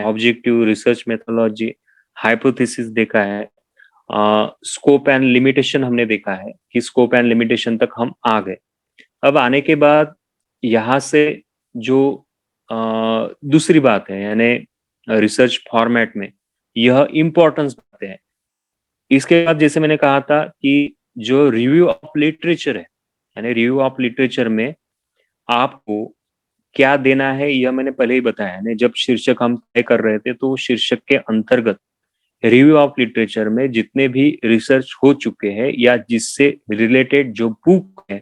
objective, research methodology, hypothesis देखा है, स्कोप एंड लिमिटेशन हमने देखा है कि स्कोप एंड लिमिटेशन तक हम आ गए। अब आने के बाद यहाँ से जो दूसरी बात है, यानी रिसर्च फॉर्मेट में यह इम्पोर्टेंस बातें हैं। इसके बाद जैसे मैंने कहा था कि जो रिव्यू ऑफ लिटरेचर है, यानी रिव्यू ऑफ लिटरेचर में आपको क्या देना है यह मैंने पहले ही बताया है। जब शीर्षक हम तय कर रहे थे तो शीर्षक के अंतर्गत रिव्यू ऑफ लिटरेचर में जितने भी रिसर्च हो चुके हैं या जिससे रिलेटेड जो बुक है,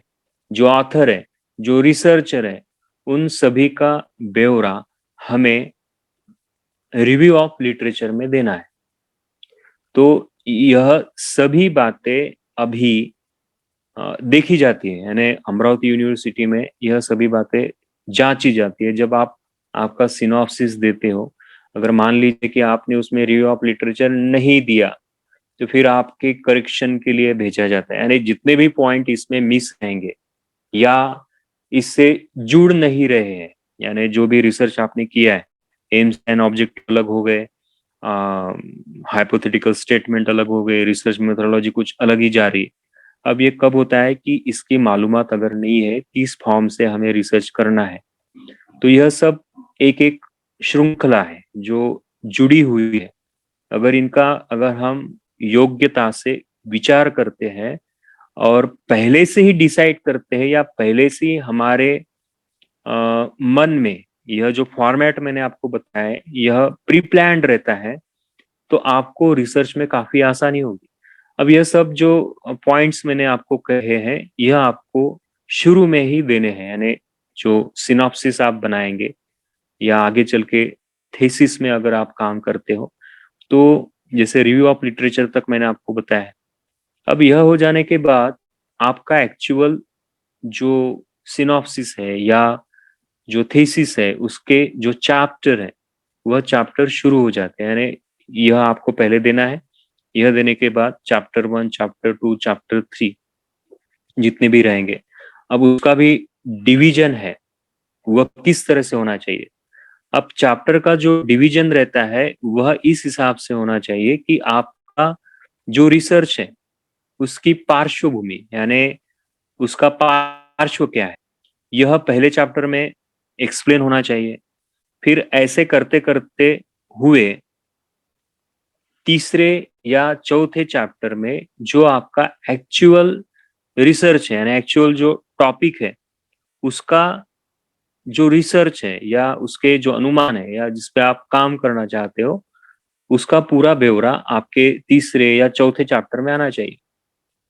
जो ऑथर है, जो रिसर्चर है, उन सभी का ब्यौरा हमें रिव्यू ऑफ लिटरेचर में देना है। तो यह सभी बातें अभी देखी जाती है, यानी अमरावती यूनिवर्सिटी में यह सभी बातें जांची जाती है। जब आप आपका सिनॉप्सिस देते हो, अगर मान लीजिए कि आपने उसमें रिव्यू ऑफ लिटरेचर नहीं दिया तो फिर आपके करेक्शन के लिए भेजा जाता है, यानी जितने भी पॉइंट इसमें मिस रहेंगे या इससे जुड़ नहीं रहे हैं, यानी जो भी रिसर्च आपने किया है, एम्स एंड ऑब्जेक्टिव अलग हो गए, हाइपोथेटिकल स्टेटमेंट अलग हो गए, रिसर्च मेथोडोलॉजी कुछ अलग ही जा रही है। अब ये कब होता है कि इसकी मालूमात अगर नहीं है, किस फॉर्म से हमें रिसर्च करना है, तो यह सब एक एक श्रृंखला है जो जुड़ी हुई है। अगर हम योग्यता से विचार करते हैं और पहले से ही डिसाइड करते हैं या पहले से ही हमारे मन में यह जो फॉर्मेट मैंने आपको बताया है यह प्री प्लान्ड रहता है, तो आपको रिसर्च में काफी आसानी होगी। अब यह सब जो पॉइंट्स मैंने आपको कहे हैं यह आपको शुरू में ही देने हैं, यानी जो सिनॉप्सिस आप बनाएंगे या आगे चल के थीसिस में अगर आप काम करते हो, तो जैसे रिव्यू ऑफ लिटरेचर तक मैंने आपको बताया है। अब यह हो जाने के बाद आपका एक्चुअल जो सिनॉप्सिस है या जो थीसिस है उसके जो चैप्टर है वह चैप्टर शुरू हो जाते हैं, यानी यह आपको पहले देना है। यह देने के बाद चैप्टर 1, चैप्टर 2, चैप्टर 3 जितने भी रहेंगे, अब उसका भी डिवीजन है वह किस तरह से होना चाहिए। अब चैप्टर का जो डिवीजन रहता है वह इस हिसाब से होना चाहिए कि आपका जो रिसर्च है उसकी पार्श्वभूमि, यानी उसका पार्श्व क्या है, यह पहले चैप्टर में एक्सप्लेन होना चाहिए। फिर ऐसे करते करते हुए तीसरे या चौथे चैप्टर में जो आपका एक्चुअल रिसर्च है, यानी एक्चुअल जो टॉपिक है उसका जो रिसर्च है या उसके जो अनुमान है या जिस पे आप काम करना चाहते हो उसका पूरा ब्यौरा आपके तीसरे या चौथे चैप्टर में आना चाहिए।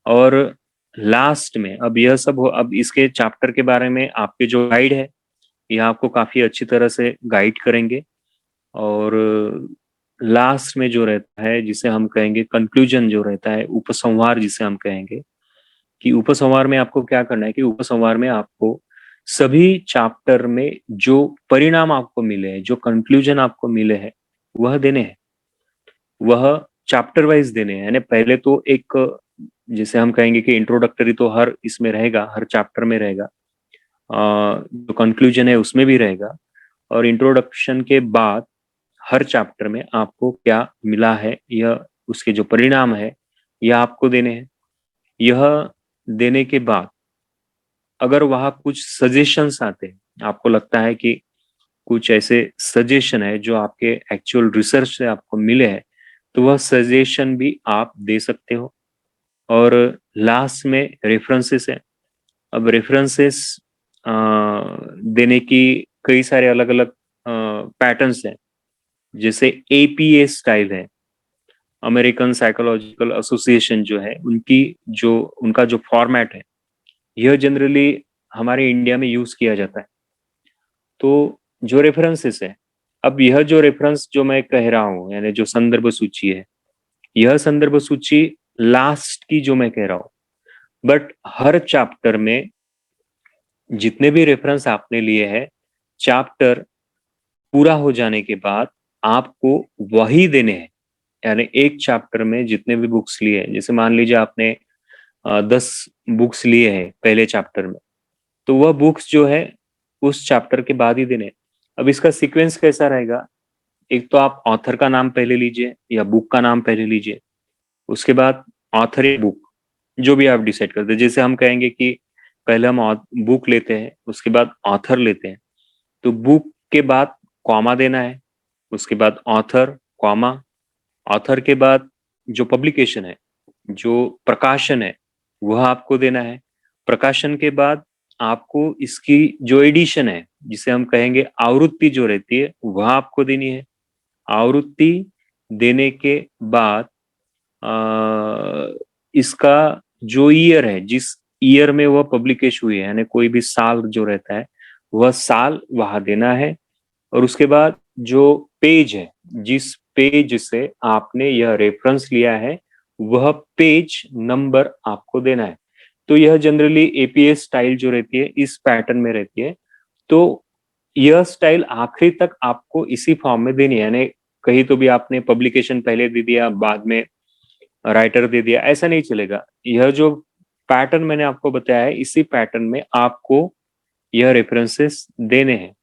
और लास्ट में अब यह सब अब इसके चैप्टर के बारे में आपके जो गाइड है यह आपको काफी अच्छी तरह से गाइड करेंगे। और लास्ट में जो रहता है जिसे हम कहेंगे कंक्लूजन, जो रहता है उपसंहार जिसे हम कहेंगे, कि उपसंहार में आपको क्या करना है कि उपसंहार में आपको सभी चैप्टर में जो परिणाम आपको मिले हैं, जो कंक्लूजन आपको मिले हैं वह देने हैं, वह चैप्टर वाइज देने हैं। यानी पहले तो एक जिसे हम कहेंगे कि इंट्रोडक्टरी तो हर इसमें रहेगा, हर चैप्टर में रहेगा, जो कंक्लूजन है उसमें भी रहेगा, और इंट्रोडक्शन के बाद हर चैप्टर में आपको क्या मिला है यह उसके जो परिणाम है यह आपको देने हैं। यह देने के बाद अगर वहां कुछ सजेशंस आते हैं, आपको लगता है कि कुछ ऐसे सजेशन है जो आपके एक्चुअल रिसर्च से आपको मिले हैं, तो वह सजेशन भी आप दे सकते हो। और लास्ट में रेफरेंसेस है। अब रेफरेंसेस देने की कई सारे अलग अलग पैटर्न्स हैं, जैसे APA स्टाइल है, अमेरिकन साइकोलॉजिकल एसोसिएशन जो है उनका जो फॉर्मेट है यह जनरली हमारे इंडिया में यूज किया जाता है। तो जो रेफरेंसेस है, अब यह जो रेफरेंस जो मैं कह रहा हूँ यानी जो संदर्भ सूची है, यह संदर्भ सूची लास्ट की जो मैं कह रहा हूँ, बट हर चैप्टर में जितने भी रेफरेंस आपने लिए हैं चैप्टर पूरा हो जाने के बाद आपको वही देने हैं। यानी एक चैप्टर में जितने भी बुक्स लिए हैं, जैसे मान लीजिए आपने 10 बुक्स लिए हैं पहले चैप्टर में, तो वह बुक्स जो है उस चैप्टर के बाद ही देने। अब इसका सीक्वेंस कैसा रहेगा, एक तो आप ऑथर का नाम पहले लीजिए या बुक का नाम पहले लीजिए, उसके बाद ऑथर या बुक जो भी आप डिसाइड करते हैं। जैसे हम कहेंगे कि पहले हम बुक लेते हैं, उसके बाद ऑथर लेते हैं, तो बुक के बाद कॉमा देना है, उसके बाद ऑथर कॉमा, ऑथर के बाद जो पब्लिकेशन है, जो प्रकाशन है, वह आपको देना है। प्रकाशन के बाद आपको इसकी जो एडिशन है, जिसे हम कहेंगे आवृत्ति जो रहती है, वह आपको देनी है। आवृत्ति देने के बाद इसका जो ईयर है, जिस ईयर में वह पब्लिकेश हुई है, यानी कोई भी साल जो रहता है, वह साल वहां देना है। और उसके बाद जो पेज है, जिस पेज से आपने यह रेफरेंस लिया है, वह पेज नंबर आपको देना है। तो यह जनरली एपीएस स्टाइल जो रहती है, इस पैटर्न में रहती है। तो यह स्टाइल आखिरी तक आपको इसी फॉर्म में देनी है, यानी कहीं तो भी आपने पब्लिकेशन पहले दे दिया, बाद में राइटर दे दिया, ऐसा नहीं चलेगा। यह जो पैटर्न मैंने आपको बताया है, इसी पैटर्न में आपको यह रेफरेंसेस देने हैं।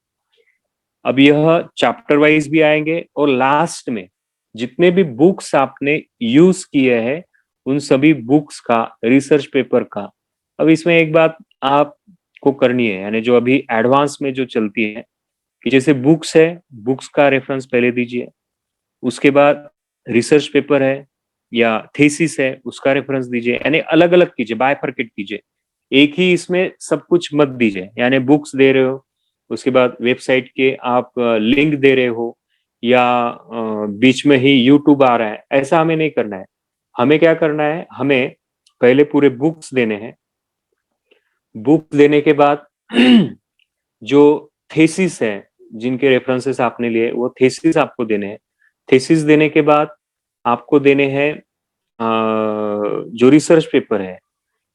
अब यह चैप्टर वाइज भी आएंगे, और लास्ट में जितने भी बुक्स आपने यूज किए हैं, उन सभी बुक्स का, रिसर्च पेपर का। अब इसमें एक बात आपको करनी है, यानी जो अभी एडवांस में जो चलती है, कि जैसे बुक्स है, बुक्स का रेफरेंस पहले दीजिए। उसके बाद रिसर्च पेपर है या थीसिस है, उसका रेफरेंस दीजिए। यानी अलग अलग कीजिए, बायफरकेट कीजिए। एक ही इसमें सब कुछ मत दीजिए, यानी बुक्स दे रहे हो, उसके बाद वेबसाइट के आप लिंक दे रहे हो, या बीच में ही यूट्यूब आ रहा है, ऐसा हमें नहीं करना है। हमें क्या करना है, हमें पहले पूरे बुक्स देने हैं। बुक देने के बाद जो थीसिस है, जिनके रेफरेंसेस आपने लिए, वो थीसिस आपको देने हैं। थीसिस देने के बाद आपको देने हैं जो रिसर्च पेपर है।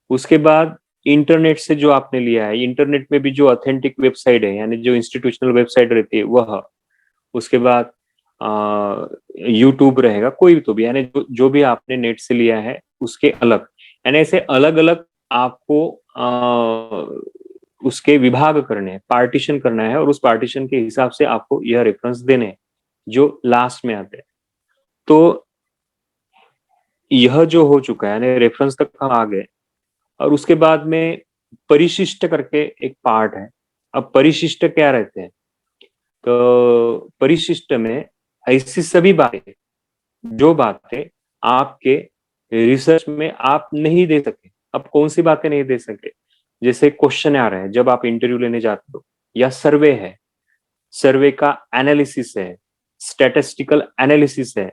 उसके बाद इंटरनेट से जो आपने लिया है, इंटरनेट में भी जो ऑथेंटिक वेबसाइट है, यानी जो इंस्टीट्यूशनल वेबसाइट रहती है, वह। उसके बाद यूट्यूब रहेगा, कोई तो भी, यानी जो भी आपने नेट से लिया है, उसके अलग, यानी ऐसे अलग अलग आपको उसके विभाग करने हैं, पार्टीशन करना है, और उस पार्टीशन के हिसाब से आपको यह रेफरेंस देने हैं जो लास्ट में आते हैं। तो यह जो हो चुका है, यानी रेफरेंस तक हम आ गए। और उसके बाद में परिशिष्ट करके एक पार्ट है। अब परिशिष्ट क्या रहते हैं, तो परिशिष्ट में ऐसी सभी बातें, जो बातें आपके रिसर्च में आप नहीं दे सके। अब कौन सी बातें नहीं दे सके, जैसे क्वेश्चन आ रहे हैं जब आप इंटरव्यू लेने जाते हो, या सर्वे है, सर्वे का एनालिसिस है, स्टैटिस्टिकल एनालिसिस है,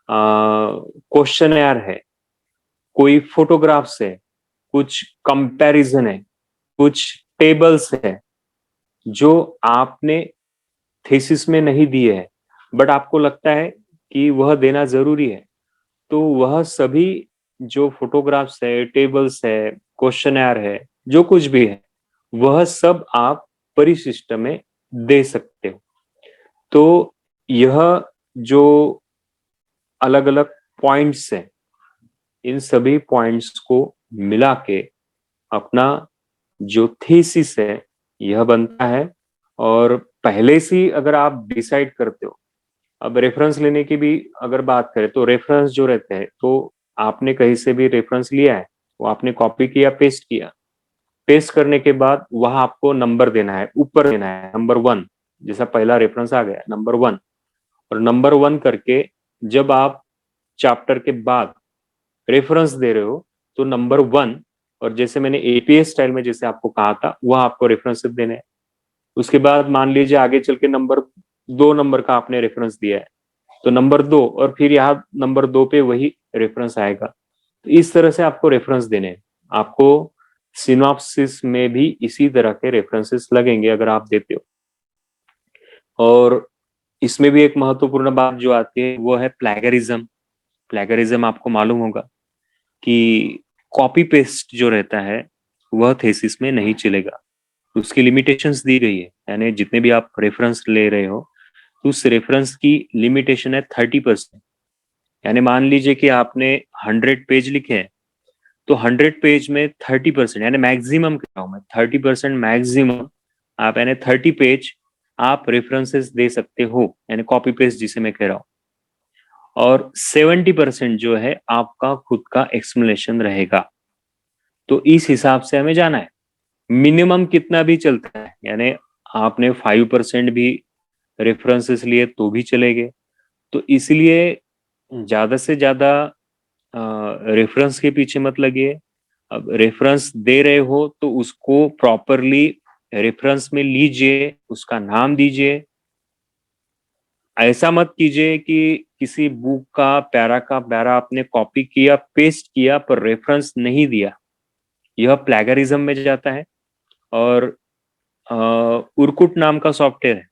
क्वेश्चनर है, कोई फोटोग्राफ्स है, कुछ कंपैरिजन है, कुछ टेबल्स है, जो आपने थीसिस में नहीं दिए है, बट आपको लगता है कि वह देना जरूरी है। तो वह सभी जो फोटोग्राफ्स है, टेबल्स है, क्वेश्चनर है, जो कुछ भी है, वह सब आप परिशिष्ट में दे सकते हो। तो यह जो अलग अलग पॉइंट्स हैं, इन सभी पॉइंट्स को मिला के अपना जो थीसिस है, यह बनता है। और पहले से अगर आप डिसाइड करते हो, अब रेफरेंस लेने की भी अगर बात करें, तो रेफरेंस जो रहते हैं, तो आपने कहीं से भी रेफरेंस लिया है, वो आपने कॉपी किया, पेस्ट किया। पेस्ट करने के बाद वहां आपको नंबर देना है, ऊपर देना है नंबर 1, जैसा पहला रेफरेंस आ गया नंबर 1। और नंबर 1 करके जब आप चैप्टर के बाद रेफरेंस दे रहे हो, तो नंबर 1, और जैसे मैंने एपीएस स्टाइल में जैसे आपको कहा था, वह आपको रेफरेंस देने हैं। उसके बाद मान लीजिए आगे चल के नंबर 2 नंबर का आपने रेफरेंस दिया है, तो नंबर 2, और फिर यहाँ नंबर 2 पे वही रेफरेंस आएगा। तो इस तरह से आपको रेफरेंस देने हैं। आपको सिनॉप्सिस में भी इसी तरह के रेफरेंसेस लगेंगे अगर आप देते हो। और इसमें भी एक महत्वपूर्ण बात जो आती है, वो है प्लैगरिज्म। प्लैगरिज्म आपको मालूम होगा कि कॉपी पेस्ट जो रहता है, वह थीसिस में नहीं चलेगा। उसकी लिमिटेशंस दी गई है, यानी जितने भी आप रेफरेंस ले रहे हो, उस रेफरेंस की लिमिटेशन है 30%। यानी मान लीजिए कि आपने 100 पेज लिखे हैं, तो 100 पेज में 30%, यानी मैक्सिमम कह रहा हूं मैं, 30% मैक्सिमम आप, यानी 30 पेज आप रेफरेंसेस दे सकते हो, यानी कॉपी पेस्ट जिसे मैं कह रहा हूं। और 70% जो है आपका खुद का एक्सप्लेनेशन रहेगा। तो इस हिसाब से हमें जाना है। मिनिमम कितना भी चलता है, यानी आपने 5% भी रेफरेंसेस लिए तो भी चलेंगे। तो इसलिए ज्यादा से ज्यादा रेफरेंस के पीछे मत लगिए। अब रेफरेंस दे रहे हो तो उसको प्रॉपरली रेफरेंस में लीजिए, उसका नाम दीजिए। ऐसा मत कीजिए कि किसी बुक का पैरा आपने कॉपी किया, पेस्ट किया, पर रेफरेंस नहीं दिया। यह प्लेगरिज्म में जाता है। और उरकुट नाम का सॉफ्टवेयर है,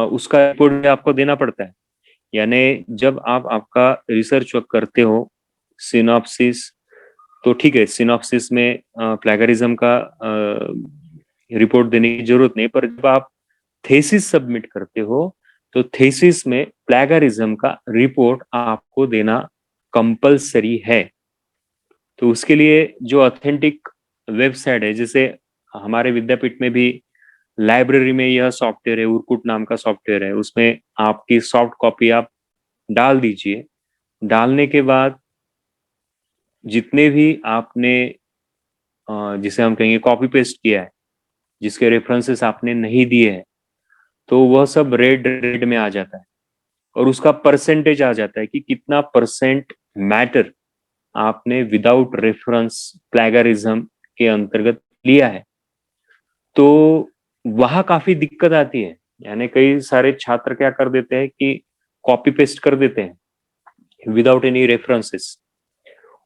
उसका रिपोर्ट भी आपको देना पड़ता है। यानी जब आप आपका रिसर्च वर्क करते हो, सिनॉप्सिस, तो ठीक है, सिनॉप्सिस में प्लेगरिज्म का रिपोर्ट देने की जरूरत नहीं, पर जब आप थेसिस सबमिट करते हो तो थेसिस में प्लेगरिज्म का रिपोर्ट आपको देना कंपलसरी है। तो उसके लिए जो ऑथेंटिक वेबसाइट है, जैसे हमारे विद्यापीठ में भी लाइब्रेरी में यह सॉफ्टवेयर है, उरकुट नाम का सॉफ्टवेयर है, उसमें आपकी सॉफ्ट कॉपी आप डाल दीजिए। डालने के बाद जितने भी आपने जिसे हम कहेंगे कॉपी पेस्ट किया है, जिसके रेफरेंसेस आपने नहीं दिए हैं, तो वह सब रेड में आ जाता है और उसका परसेंटेज आ जाता है कि कितना परसेंट मैटर आपने विदाउट रेफरेंस प्लेगरिज्म के अंतर्गत लिया है। तो वहां काफी दिक्कत आती है। यानी कई सारे छात्र क्या कर देते हैं कि कॉपी पेस्ट कर देते हैं विदाउट एनी रेफरेंसेस,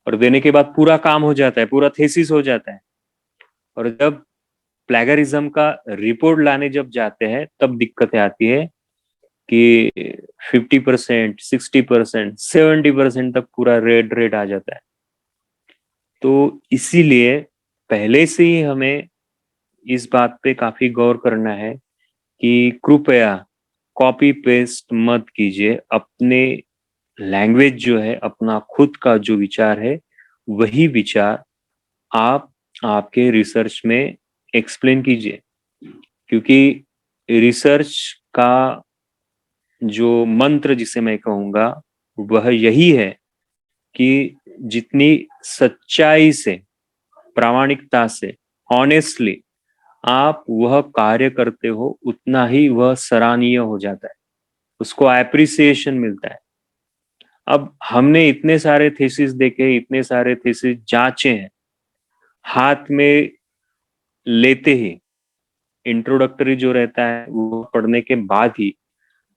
और देने के बाद पूरा काम हो जाता है, पूरा थेसिस हो जाता है, और जब प्लेगरिज्म का रिपोर्ट लाने जब जाते हैं तब दिक्कतें आती है कि 50%, 60%, 70% तक पूरा रेड आ जाता है। तो इसीलिए पहले से ही हमें इस बात पे काफी गौर करना है कि कृपया कॉपी पेस्ट मत कीजिए। अपने लैंग्वेज जो है, अपना खुद का जो विचार है, वही विचार आप आपके रिसर्च में एक्सप्लेन कीजिए। क्योंकि रिसर्च का जो मंत्र जिसे मैं कहूँगा वह यही है कि जितनी सच्चाई से, प्रामाणिकता से, ऑनेस्टली आप वह कार्य करते हो, उतना ही वह सराहनीय हो जाता है, उसको एप्रिसिएशन मिलता है। अब हमने इतने सारे थीसिस देखे, इतने सारे थीसिस जांचे हैं, हाथ में लेते ही इंट्रोडक्टरी जो रहता है वो पढ़ने के बाद ही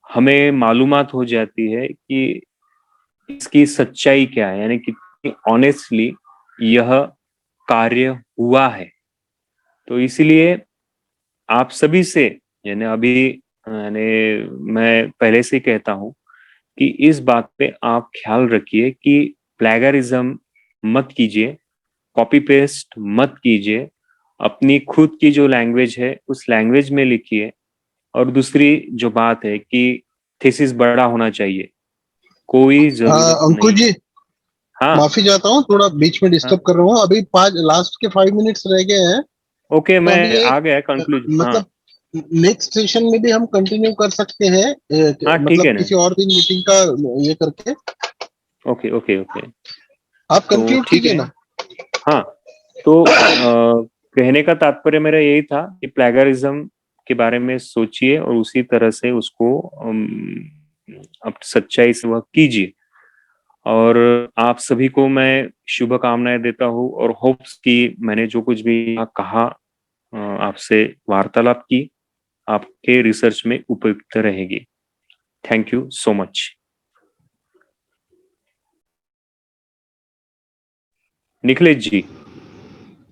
हमें मालूमात हो जाती है कि इसकी सच्चाई क्या है, यानी कितनी ऑनेस्टली यह कार्य हुआ है। तो इसीलिए आप सभी से, यानी अभी यानी मैं पहले से कहता हूं कि इस बात पे आप ख्याल रखिए कि प्लेगरिज्म मत कीजिए, कॉपी पेस्ट मत कीजिए। अपनी खुद की जो लैंग्वेज है उस लैंग्वेज में लिखिए। और दूसरी जो बात है कि थीसिस बड़ा होना चाहिए, कोई जरूरत अंकुश नहीं। जी, हाँ, माफी चाहता हूँ, थोड़ा बीच में हाँ, डिस्टर्ब कर रहा हूँ। अभी लास्ट के 5 मिनट्स रह गए हैं, ओके, तो अभी मैं एक आ गया कंक्लूजन। हाँ, मतलब नेक्स्ट सेशन में भी हम कंटिन्यू कर सकते हैं, हाँ, ठीक मतलब है ना। किसी और दिन मीटिंग का ये करके। ओके, ओके, ओके, आप तो कंक्लूड ठीक कीजिए है। ना। हाँ, तो कहने का तात्पर्य मेरा यही था कि प्लेगरिज्म के बारे में सोचिए और उसी तरह से उसको अब सच्चाई से वह कीजिए। और आप सभी को मैं शुभकामनाएं देता हूँ और होप्स कि मैंने जो कुछ भी यहाँ कहा, आपसे वार्तालाप की, आपके रिसर्च में उपयुक्त रहेगी। Thank you so much. Nikhilesh ji.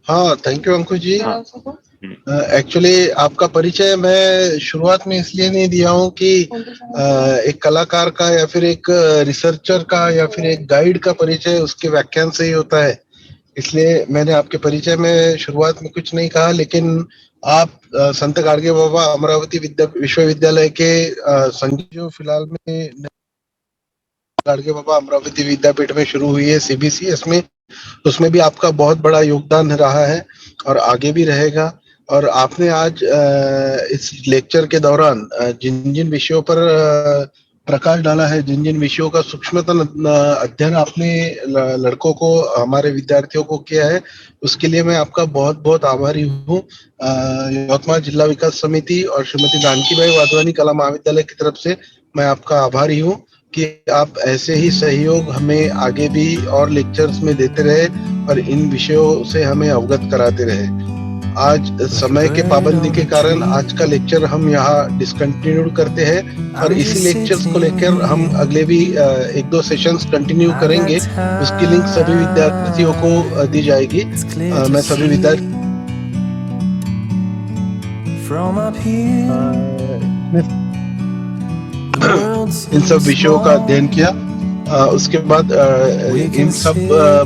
हाँ, थैंक यू अंकुश जी। हाँ। एक्चुअली आपका परिचय मैं शुरुआत में इसलिए नहीं दिया हूँ कि एक कलाकार का या फिर एक रिसर्चर का या फिर एक गाइड का परिचय उसके व्याख्यान से ही होता है, इसलिए मैंने आपके परिचय में शुरुआत में कुछ नहीं कहा। लेकिन आप संत गाडगे बाबा अमरावती विश्वविद्यालय के जो फिलहाल में गाडगे बाबा अमरावती विद्यापीठ में शुरू हुई है सीबीसीएस में, उसमें भी आपका बहुत बड़ा योगदान रहा है और आगे भी रहेगा। और आपने आज इस लेक्चर के दौरान जिन जिन विषयों पर प्रकाश डाला है, जिन जिन विषयों का सूक्ष्मतम अध्ययन आपने लड़कों को, हमारे विद्यार्थियों को किया है, उसके लिए मैं आपका बहुत बहुत आभारी हूँ। यवतमाळ जिला विकास समिति और श्रीमती जानकीबाई वाधवानी कला महाविद्यालय की तरफ से मैं आपका आभारी हूँ। कि आप ऐसे ही सहयोग हमें आगे भी और लेक्चर्स में देते रहे और इन विषयों से हमें अवगत कराते रहे। आज समय के पाबंदी के कारण आज का लेक्चर हम यहाँ डिसकंटिन्यू करते हैं और इसी लेक्चर्स को लेकर हम अगले भी 1-2 सेशंस कंटिन्यू करेंगे। उसकी लिंक सभी विद्यार्थियों को दी जाएगी। मैं सभी विद्यार्थी From up here, इन सब विषयों का अध्ययन किया। उसके बाद इन सब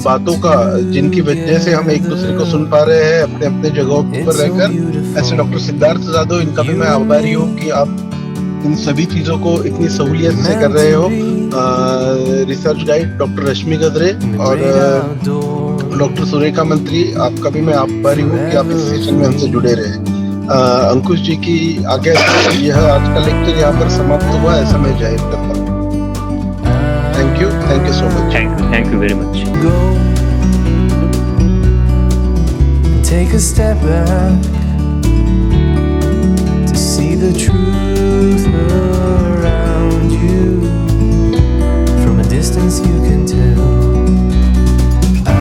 बातों का जिनकी वजह से हम एक दूसरे को सुन पा रहे हैं अपने अपने जगहों पर रहकर, ऐसे डॉक्टर सिद्धार्थ जादव, इनका भी मैं आभारी हूँ कि आप इन सभी चीजों को इतनी सहूलियत से कर रहे हो। रिसर्च गाइड डॉक्टर रश्मि गदरे और डॉक्टर सुरेखा मंत्री, आपका भी मैं आभारी हूँ कि आप इस सेशन में हमसे जुड़े रहे। अंकुश जी की आज्ञा से यह आज का लेक्चर यहाँ पर समाप्त हुआ, ऐसा मैं जाहिर करता हूँ। Thank you so much. Thank you very much. go and take a step back to see the truth around you. From a distance you can tell